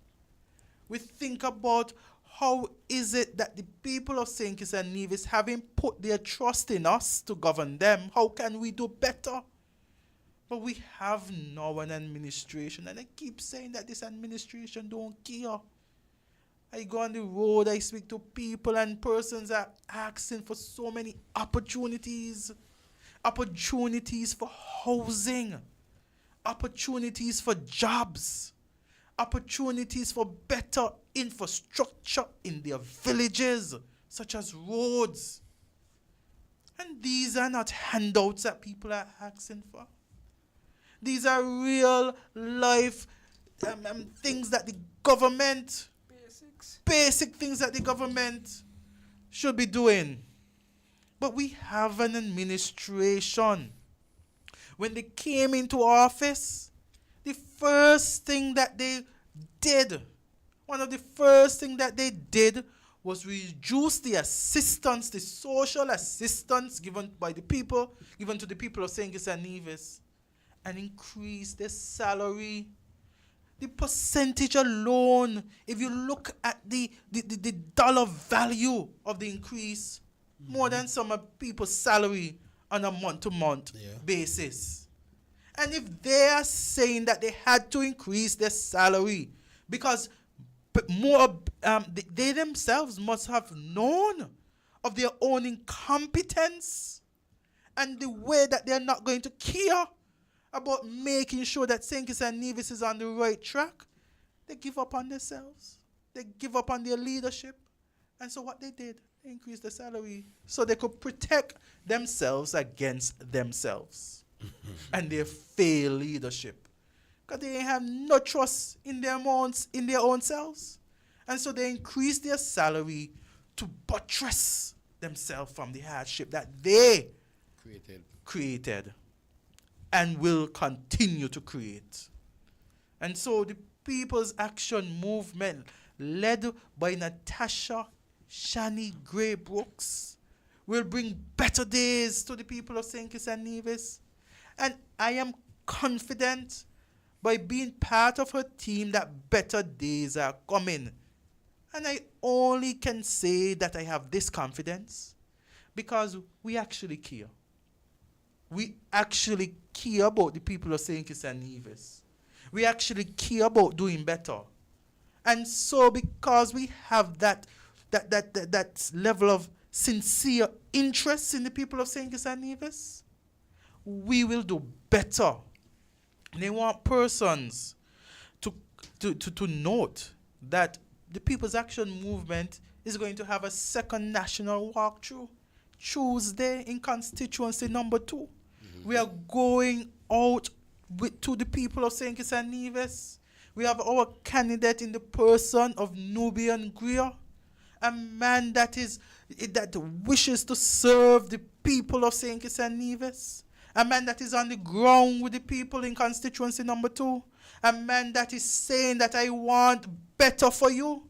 We think about how is it that the people of St. Kitts and Nevis, having put their trust in us to govern them, how can we do better? But we have now an administration, and I keep saying that this administration don't care. I go on the road, I speak to people, and persons are asking for so many opportunities. Opportunities for housing. Opportunities for jobs. Opportunities for better infrastructure in their villages, such as roads. And these are not handouts that people are asking for. These are real life things that the government, basic things that the government should be doing. But we have an administration. When they came into office, the first thing that they did, one of the first things that they did was reduce the assistance, the social assistance given by the people, given to the people of St. Kitts and Nevis, and increase their salary. The percentage alone, if you look at the dollar value of the increase, more than some of people's salary on a month-to-month basis. And if they are saying that they had to increase their salary because they themselves must have known of their own incompetence and the way that they're not going to care about making sure that St. Kitts and Nevis is on the right track, they give up on themselves. They give up on their leadership. And so what they did, they increased the salary so they could protect themselves against themselves and their failed leadership. Because they have no trust in their own selves. And so they increased their salary to buttress themselves from the hardship that they created and will continue to create. And so the People's Action Movement, led by Natasha Shani Gray Brooks, will bring better days to the people of St. Kitts and Nevis. And I am confident by being part of her team that better days are coming. And I only can say that I have this confidence because we actually care. We actually care about the people of St. Kitts and Nevis. We actually care about doing better. And so because we have that level of sincere interest in the people of St. Kitts and Nevis, we will do better. And they want persons to note that the People's Action Movement is going to have a second national walkthrough Tuesday in constituency number 2. We are going out to the people of St. Kitts and Nevis. We have our candidate in the person of Nubian Greer, a man that wishes to serve the people of St. Kitts and Nevis, a man that is on the ground with the people in constituency number 2, a man that is saying that I want better for you.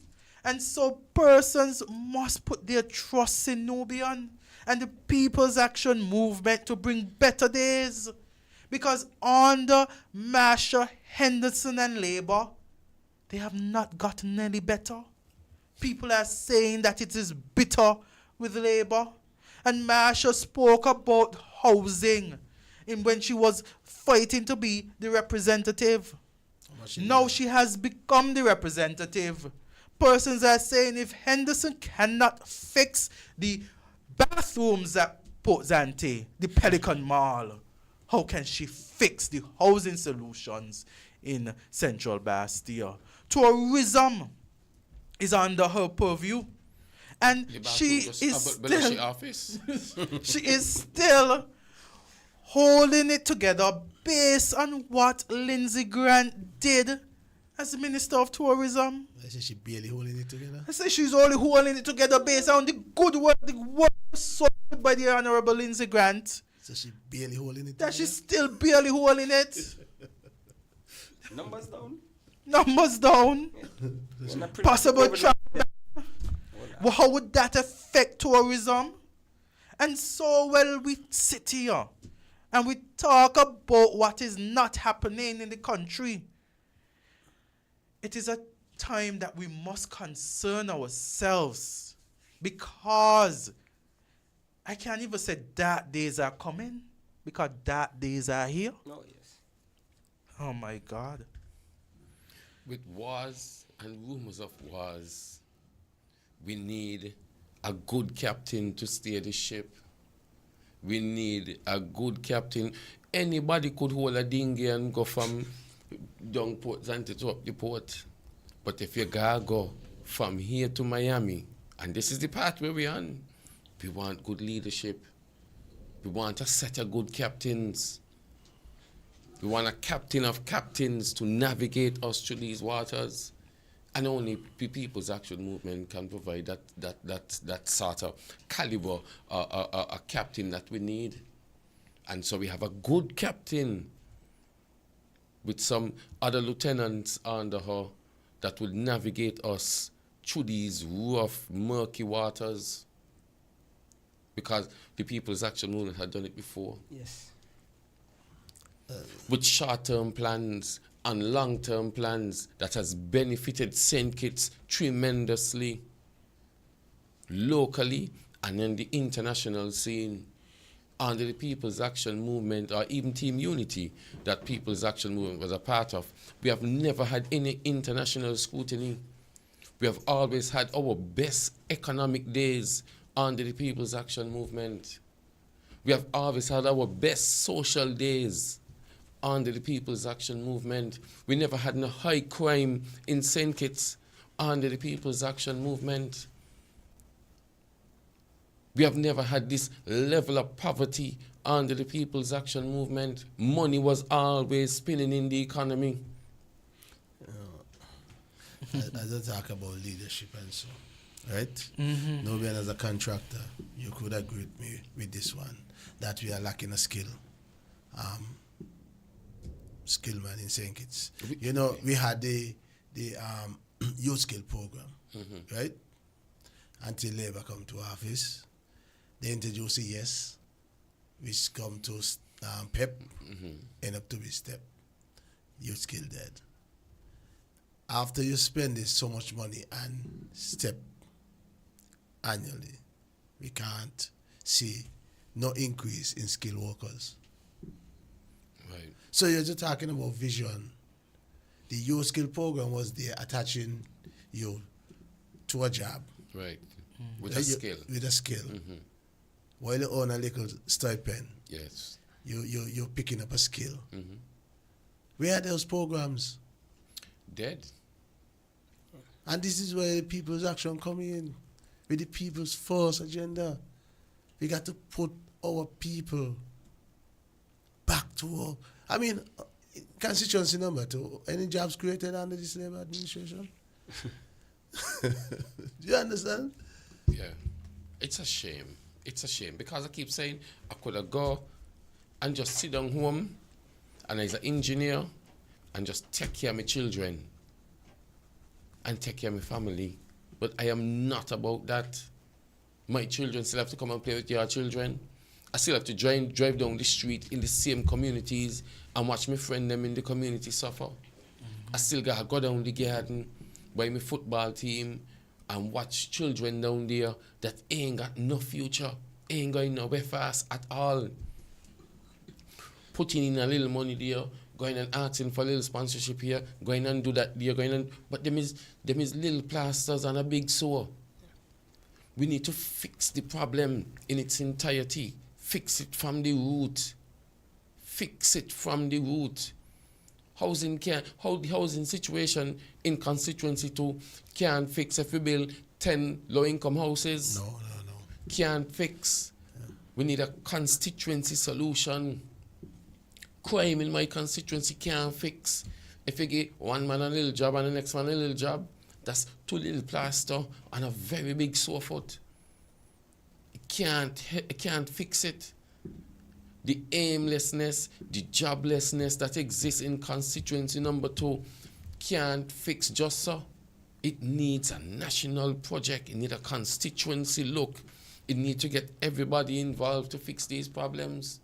And so persons must put their trust in Nubian and the People's Action Movement to bring better days. Because under Marsha, Henderson and Labour, they have not gotten any better. People are saying that it is bitter with Labour. And Marsha spoke about housing when she was fighting to be the representative. Now she has become the representative. Persons are saying if Henderson cannot fix the bathrooms at Port Zante, the Pelican Mall, how can she fix the housing solutions in Central Bastia? Tourism is under her purview. And she is still holding it together based on what Lindsey Grant did as the Minister of Tourism. I say she barely holding it together. I say she's only holding it together based on the good work, the work sold by the Honorable Lindsey Grant. So she barely holding it. That she's still barely holding it. Numbers down. Numbers down. Possible travel. Well, how would that affect tourism? And so, well, we sit here and we talk about what is not happening in the country. It is a time that we must concern ourselves, because I can't even say dark days are coming, because dark days are here. Oh, yes. Oh, my God. With wars and rumors of wars, we need a good captain to steer the ship. We need a good captain. Anybody could hold a dinghy and go from down Port Zante to up the port. But if you gotta go from here to Miami, and this is the part where we're on, we want good leadership. We want a set of good captains. We want a captain of captains to navigate us through these waters. And only the People's Action Movement can provide that sort of caliber, a captain that we need. And so we have a good captain with some other lieutenants under her that will navigate us through these rough, murky waters. Because the People's Action Movement had done it before. Yes. With short-term plans and long-term plans that has benefited St. Kitts tremendously, locally and in the international scene, under the People's Action Movement, or even Team Unity that People's Action Movement was a part of. We have never had any international scrutiny. We have always had our best economic days under the People's Action Movement. We have always had our best social days under the People's Action Movement. We never had no high crime in St. Kitts under the People's Action Movement. We have never had this level of poverty under the People's Action Movement. Money was always spinning in the economy. As I talk about leadership and so, right? Mm-hmm. No being as a contractor, you could agree with me with this one, that we are lacking a skill. Skill man in St. Kitts. You know, we had the youth skill program, right? Until Labour come to office. They introduced the YES, which come to PEP, end up to be STEP. Youth skill dead. After you spend so much money on STEP annually, we can't see no increase in skilled workers. Right. So you're just talking about vision. The youth skill program was there attaching you to a job. Right. With a skill. With a skill. While you own a little stipend. Yes. You're picking up a skill. Where are those programs? Dead. And this is where the People's Action come in, with the People's First agenda. We got to put our people back to constituency number 2. Any jobs created under this Labour administration? Do you understand? Yeah. It's a shame. It's a shame because I keep saying I could have go and just sit down home and as an engineer and just take care of my children and take care of my family. But I am not about that. My children still have to come and play with your children. I still have to drive down the street in the same communities and watch my friend them in the community suffer. I still got to go down the garden, buy my football team and watch children down there that ain't got no future, ain't going nowhere fast at all. Putting in a little money there, going and asking for a little sponsorship here, going and do that there, but them is little plasters and a big sore. We need to fix the problem in its entirety. Fix it from the root. Fix it from the root. The housing situation in constituency 2 can't fix if we build 10 low-income houses. No. Can't fix. Yeah. We need a constituency solution. Crime in my constituency can't fix. If you get one man a little job and the next man a little job, that's 2 little plaster and a very big sore foot. It can't fix it. the aimlessness, the joblessness that exists in constituency number 2 can't fix just so. It needs a national project. It needs a constituency look. It needs to get everybody involved to fix these problems.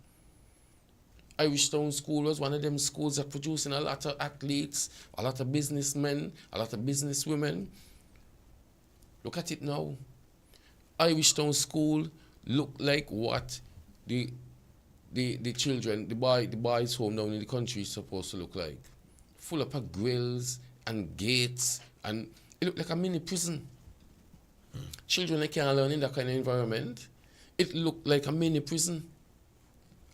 Irish Town School was one of them schools that producing a lot of athletes, a lot of businessmen, a lot of businesswomen. Look at it now. Irish Town School look like what the children, the boys' home down in the country is supposed to look like. Full up of grills and gates, and it looked like a mini prison. Children that can't learn in that kind of environment. It looked like a mini prison.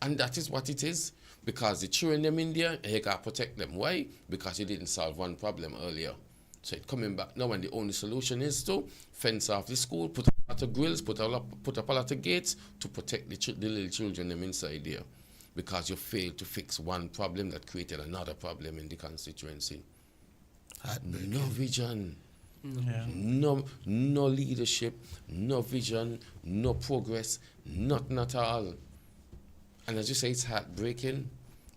And that is what it is. Because the children them in there, you got to protect them. Why? Because you didn't solve one problem earlier. So it's coming back now, and the only solution is to fence off the school, put up a lot of grills, put up a lot of gates to protect the little children them inside there. Because you failed to fix one problem that created another problem in the constituency. No vision. Yeah. No leadership, no vision, no progress, nothing at all. And as you say, it's heartbreaking.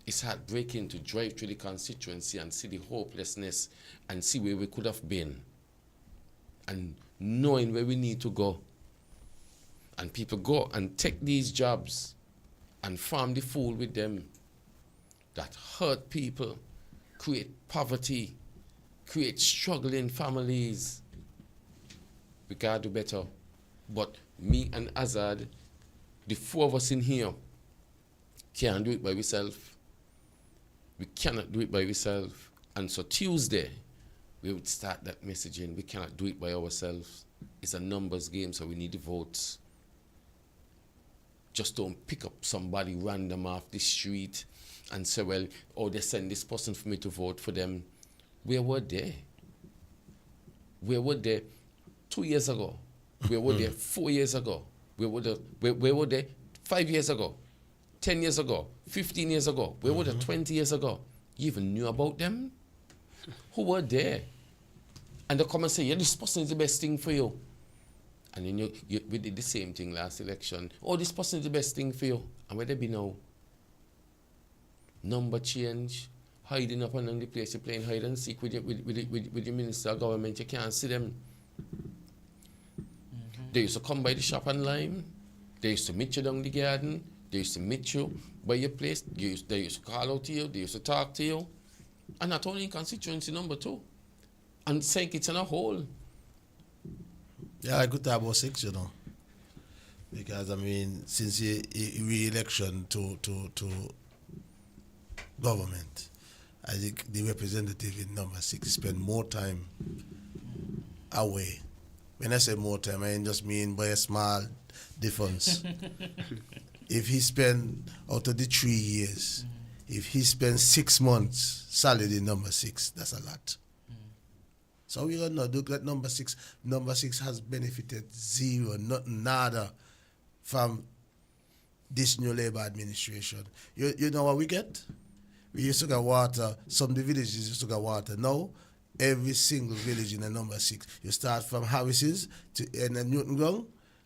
It's heartbreaking to drive through the constituency and see the hopelessness and see where we could have been. And knowing where we need to go. And people go and take these jobs and farm the fool with them that hurt people, create poverty, create struggling families. We gotta do better. But me and Azard, the 4 of us in here, can't do it by ourselves. We cannot do it by ourselves. And so Tuesday, we would start that messaging. We cannot do it by ourselves. It's a numbers game, so we need the votes. Just don't pick up somebody random off the street and say, well, oh, they send this person for me to vote for them. Where were they? Where were they 2 years ago? Where were they 4 years ago? Where were they 5 years ago? 10 years ago? 15 years ago? Where were they 20 years ago? You even knew about them? Who were there? And they come and say, yeah, this person is the best thing for you. And then we did the same thing last election. Oh, this person is the best thing for you. And where they be now? Number change. Hiding up on the place, you're playing hide and seek with the minister of government. You can't see them. They used to come by the shop and lime. They used to meet you down the garden. They used to meet you by your place. They used to call out to you. They used to talk to you. And not only in constituency number 2. And St. Kitts in a whole. Yeah, I could talk about 6, you know. Because, I mean, since re-election to government, I think the representative in number 6 spend more time away. When I say more time, I just mean by a small difference. If he spend out of the 3 years, if he spends 6 months solid in number 6, that's a lot. So we don't know. Look at number 6. Number 6 has benefited zero, nothing, nada from this new Labour administration. You know what we get? We used to get water. Some of the villages used to get water. Now, every single village in the number 6, you start from Harris's to Newton Ground.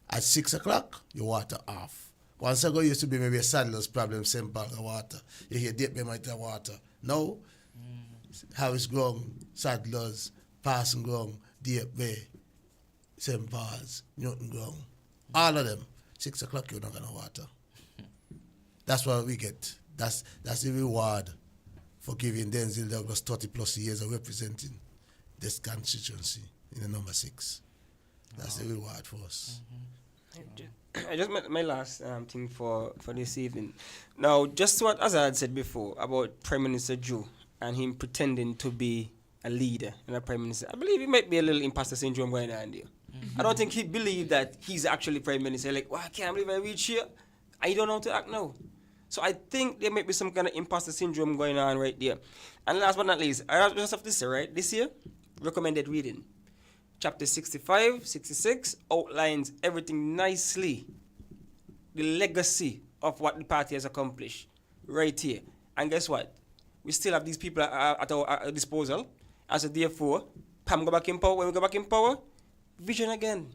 At 6 o'clock, your water off. Once ago, it used to be maybe a Saddler's problem, St. Paul water. You hear Dip might have water. Now, Harris Ground, Saddler's, Passing Ground, Dip Bay, St. Paul's, Newton Ground. All of them. 6 o'clock, you're not going to water. That's what we get. That's the reward for giving Denzel Douglas 30 plus years of representing this constituency in the number 6. That's the reward for us. I just my last thing for this evening. Now, just what Azard said before about Prime Minister Joe and him pretending to be a leader and a Prime Minister, I believe it might be a little imposter syndrome going on there. I don't think he believed that he's actually Prime Minister. Like, well, I can't believe I reached here. I don't know how to act now. So I think there might be some kind of imposter syndrome going on right there. And last but not least, I just have to say, right, this year, recommended reading. Chapter 65, 66 outlines everything nicely. The legacy of what the party has accomplished right here. And guess what? We still have these people at our disposal. And so therefore, Pam go back in power. When we go back in power, vision again.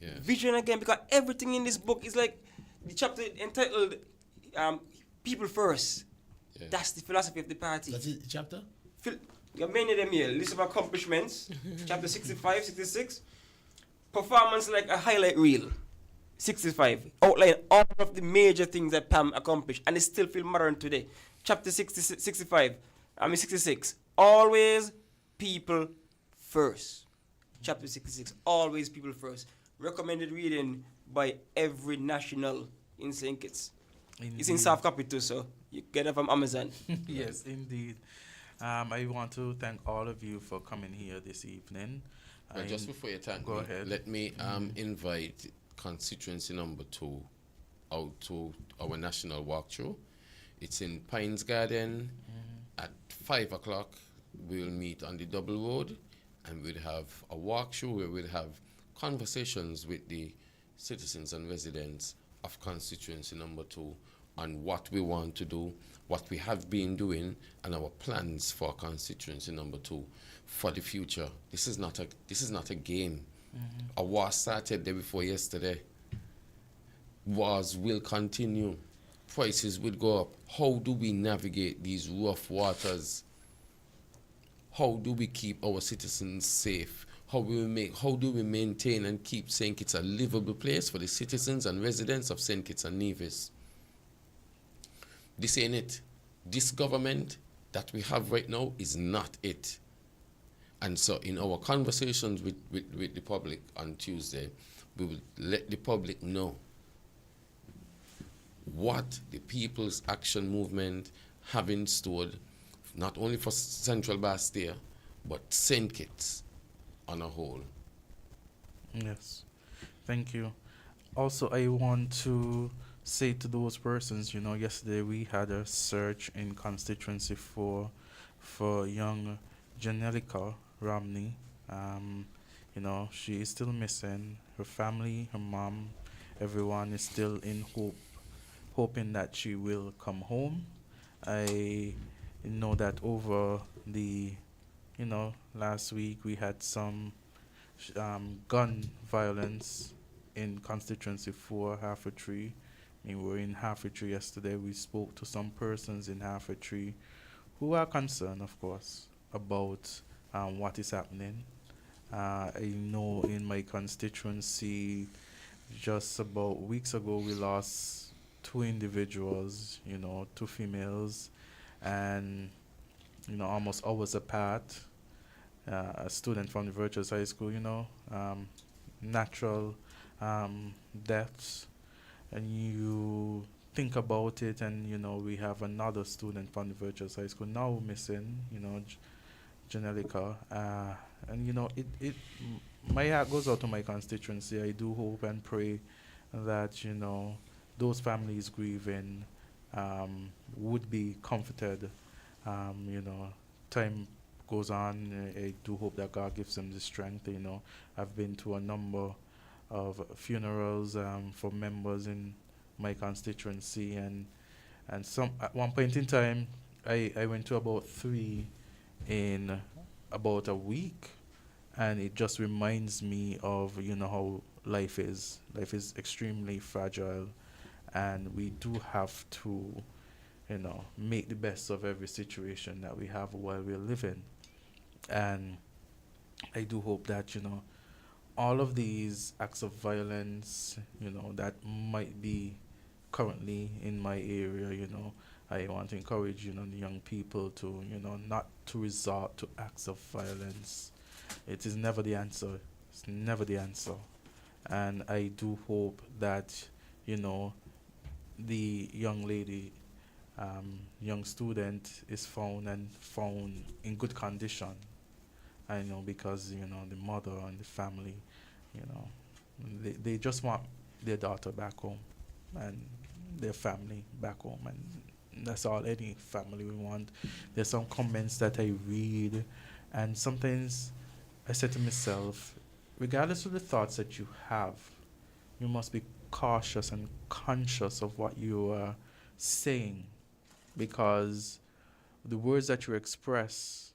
Yeah. Vision again, because everything in this book is like the chapter entitled People first. Yeah. That's the philosophy of the party. That's it, chapter? You have many of them here. List of accomplishments. Chapter 65, 66. Performance like a highlight reel. 65. Outline all of the major things that Pam accomplished. And it still feel modern today. Chapter 66. Always people first. Chapter 66. Always people first. Recommended reading by every national in St. Kitts. It's in soft copy too, so you get it from Amazon. Yes, indeed. I want to thank all of you for coming here this evening. Well, just before you thank go me, ahead. let me invite constituency number 2 out to our national walkthrough. It's in Pines Garden at 5 o'clock. We'll meet on the double road and we'll have a walkthrough where we'll have conversations with the citizens and residents of constituency number 2 on what we want to do, what we have been doing, and our plans for constituency number 2 for the future. This is not a game. A war started day before yesterday. Wars will continue. Prices will go up. How do we navigate these rough waters? How do we keep our citizens safe? How do we maintain and keep St. Kitts a livable place for the citizens and residents of St. Kitts and Nevis? This ain't it. This government that we have right now is not it. And so in our conversations with the public on Tuesday, we will let the public know what the People's Action Movement have in store, not only for Central Bastia, but St. Kitts on a whole. Yes, thank you. Also, I want to say to those persons, yesterday we had a search in constituency for young Janelica Romney. She is still missing. Her family, her mom, everyone is still in hoping that she will come home. I know that over the last week we had some gun violence in constituency 4, Half-a-Tree. We were in Half-a-Tree yesterday. We spoke to some persons in Half-a-Tree who are concerned, of course, about what is happening. I know in my constituency, just about weeks ago, we lost 2 individuals, 2 females, and almost hours apart. A student from the Virtuous High School, natural deaths, and you think about it, and we have another student from the Virtuous High School now missing, Janelica, and my heart goes out to my constituency. I do hope and pray that those families grieving would be comforted. Time goes on. I do hope that God gives them the strength. I've been to a number of funerals for members in my constituency, and some at one point in time I went to about 3 in about a week, and it just reminds me of how life is extremely fragile, and we do have to make the best of every situation that we have while we're living. And I do hope that all of these acts of violence that might be currently in my area, I want to encourage the young people to not to resort to acts of violence. It is never the answer. It's never the answer. And I do hope that the young lady, young student is found in good condition. I know, because the mother and the family, they just want their daughter back home and their family back home, and that's all any family we want. There's some comments that I read, and sometimes I say to myself, regardless of the thoughts that you have, you must be cautious and conscious of what you are saying, because the words that you express,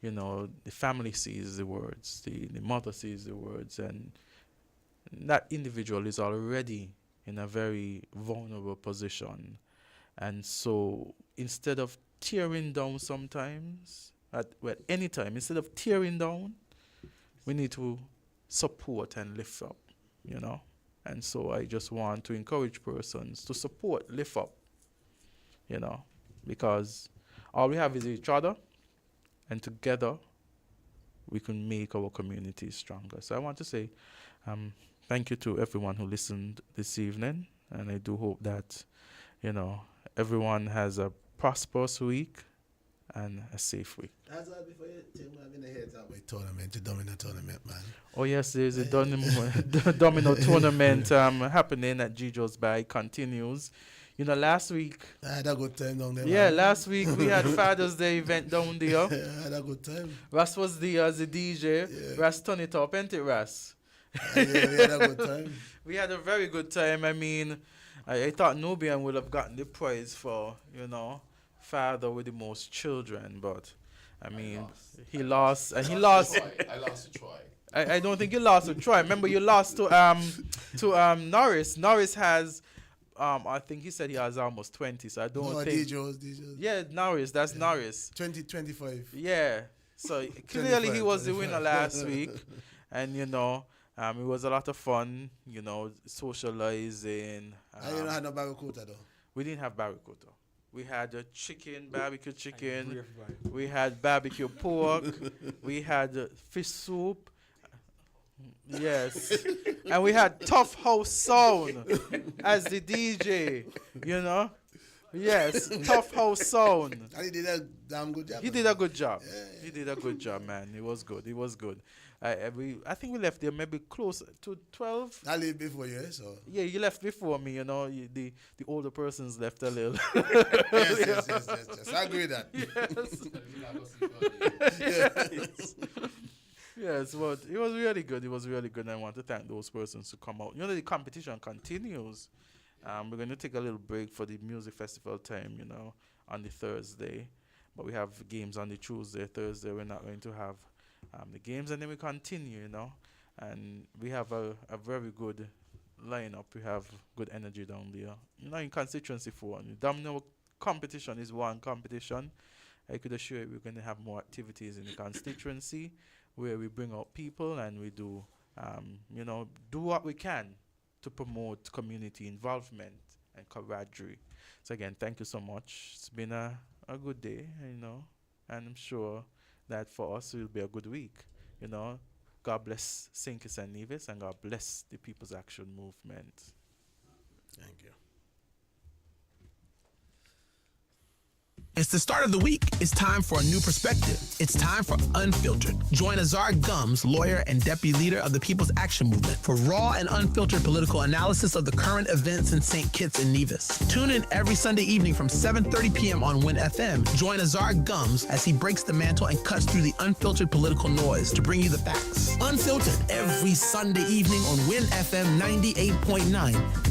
the family sees the words, the mother sees the words, and that individual is already in a very vulnerable position. And so instead of tearing down sometimes, at any time, instead of tearing down, we need to support and lift up, you know. And so I just want to encourage persons to support, lift up, you know, because all we have is each other, and together we can make our communities stronger. So I want to say thank you to everyone who listened this evening, and I do hope that, you know, everyone has a prosperous week and a safe week. Azard, before you take me, I'm going to head out my tournament, the domino tournament, man. Oh yes, there's a domino tournament happening at Gijo's Bay. Continues. You know, last week. I had a good time down there. Yeah, man. last week we had Father's Day event down there. I had a good time. Ras was the DJ. Yeah. Ras turn it up, ain't it, Ras? Yeah, we had a good time. We had a very good time. I mean, I thought Nubian would have gotten the prize for, you know, father with the most children, but I mean, he lost, and he lost. I lost to Troy. I don't think you lost to Troy. Remember, you lost to Norris. Norris has. I think he said he has almost 20, so I don't think. DJs. Yeah, Norris, that's Norris. 25. Yeah, so clearly he was the winner last week, and you know, it was a lot of fun, you know, socializing. You don't have no barracuda though? We didn't have barracuda. We had a chicken, barbecue chicken. We had barbecue pork. We had fish soup. Yes. And we had Tough House Sound as the DJ, you know? Yes, Tough House Sound. And he did a damn good job. He did a good job. Yeah. He did a good job, man. It was good. It was good. I think we left there maybe close to 12. I left before you, so. Yeah, you left before me, you know. The older persons left a little. Yes. I agree with that. Yes. Yes, but it was really good. It was really good. And I want to thank those persons who come out. You know, the competition continues. We're going to take a little break for the music festival time, you know, on the Thursday. But we have games on the Tuesday. Thursday, we're not going to have the games. And then we continue, you know. And we have a very good lineup. We have good energy down there. You know, in constituency 4, the domino competition is one competition. I could assure you we're going to have more activities in the constituency where we bring out people and we do, you know, do what we can to promote community involvement and camaraderie. So again, thank you so much. It's been a good day, you know, and I'm sure that for us it will be a good week, you know. God bless St. Kitts and Nevis, and God bless the People's Action Movement. Thank you. It's the start of the week. It's time for a new perspective. It's time for Unfiltered. Join Azard Gumbs, lawyer and deputy leader of the People's Action Movement, for raw and unfiltered political analysis of the current events in St. Kitts and Nevis. Tune in every Sunday evening from 7:30 p.m. on WinFM. Join Azard Gumbs as he breaks the mantle and cuts through the unfiltered political noise to bring you the facts. Unfiltered every Sunday evening on WinFM 98.9.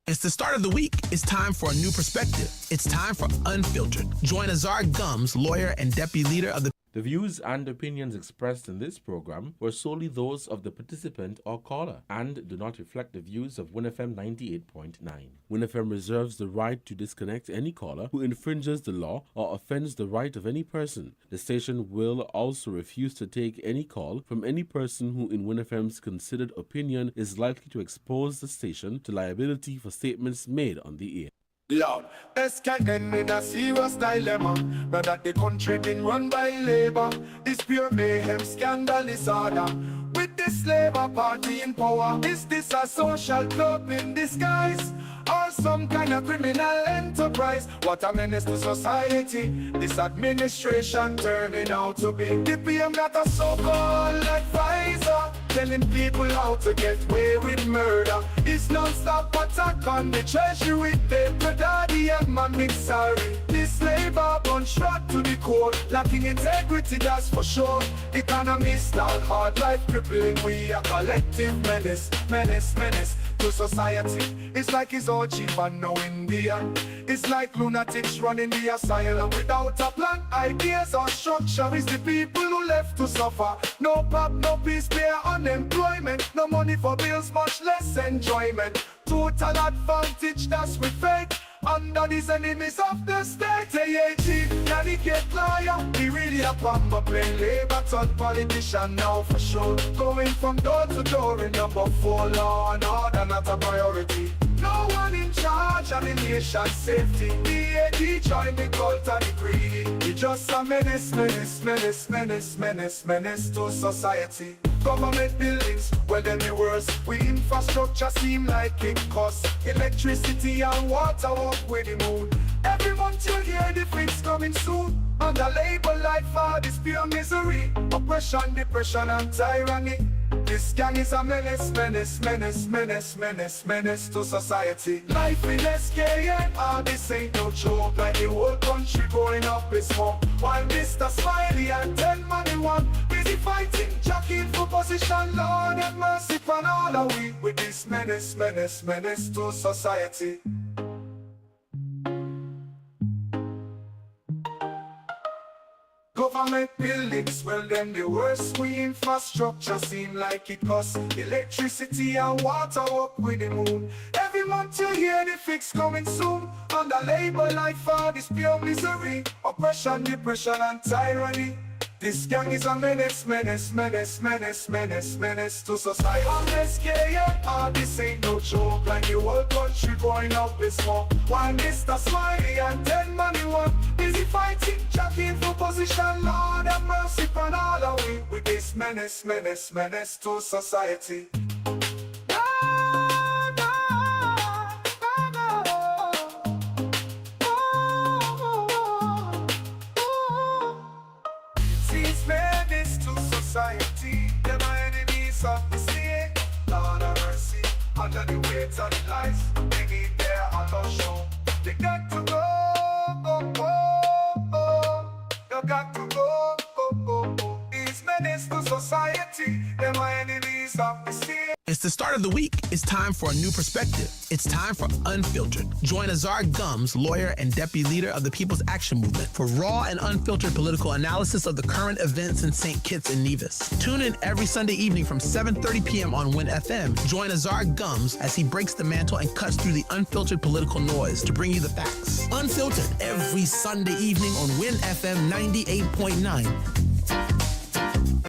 It's the start of the week. It's time for a new perspective. It's time for Unfiltered. Join Azard Gumbs, lawyer and deputy leader of the... The views and opinions expressed in this program were solely those of the participant or caller and do not reflect the views of WinFM 98.9. WinFM reserves the right to disconnect any caller who infringes the law or offends the right of any person. The station will also refuse to take any call from any person who, in WinFM's considered opinion, is likely to expose the station to liability for statements made on the air. Lord, this can end in a serious dilemma. Now that the country been run by labor, this pure mayhem, scandal, disorder. With this Labour Party in power, is this a social club in disguise? Or some kind of criminal enterprise? What a menace to society this administration turning out to be. The PM got a so-called advisor, telling people how to get away with murder. It's non-stop attack on the treasury with paper daddy and man sorry. This Labour bunch shot to the core, lacking integrity, that's for sure. Economy stalled, hard life crippling, we a collective menace. to society. It's like his own chief and no Indian. It's like lunatics running the asylum without a plan, ideas or structure. It's the people who left to suffer. No pop, no peace, bare unemployment. No money for bills, much less enjoyment. Total advantage, that's we fake. Under these enemies of the state. AAG, delicate lawyer. He really a pamper playing labor, third politician now for sure. Going from door to door in number 4, law and order not a priority. No one in charge of the nation's safety. DAD join the cult and the greedy. He just a menace, menace, menace, menace, menace, menace to society. Government buildings, well then the worst. We infrastructure seem like it costs. Electricity and water up with the moon. Every month you hear the fix coming soon. Under labor life for this pure misery. Oppression, depression and tyranny. This gang is a menace, menace, menace, menace, menace, menace to society. Life in SKN, this ain't no joke. Like the whole country going up in smoke. While Mr. Smiley and 10 money one busy fighting, jockeying for position. Lord have mercy upon all of we with this menace, menace, menace to society. Government buildings, well then the worst. We infrastructure seem like it costs. Electricity and water up with the moon. Every month you hear the fix coming soon. Under labor life for this pure misery. Oppression, depression and tyranny. This gang is a menace, menace, menace, menace, menace, menace to society. On SKN, this ain't no joke. Like the whole country going up in smoke. While Mr. Smiley and 10 money one busy fighting, jockeying for position. Lord have mercy upon all of we with this menace, menace, menace to society. Society, they're my enemies of the state. Lord of mercy, under the weight of the lies, they need their auto show. They got to go, oh, oh, oh. They got to go, oh, oh, oh. These menace to society, they're my enemies of the state. It's the start of the week. It's time for a new perspective. It's time for Unfiltered. Join Azard Gumbs, lawyer and deputy leader of the People's Action Movement, for raw and unfiltered political analysis of the current events in St. Kitts and Nevis. Tune in every Sunday evening from 7:30 p.m. on WinFM. Join Azard Gumbs as he breaks the mantle and cuts through the unfiltered political noise to bring you the facts. Unfiltered every Sunday evening on WinFM 98.9.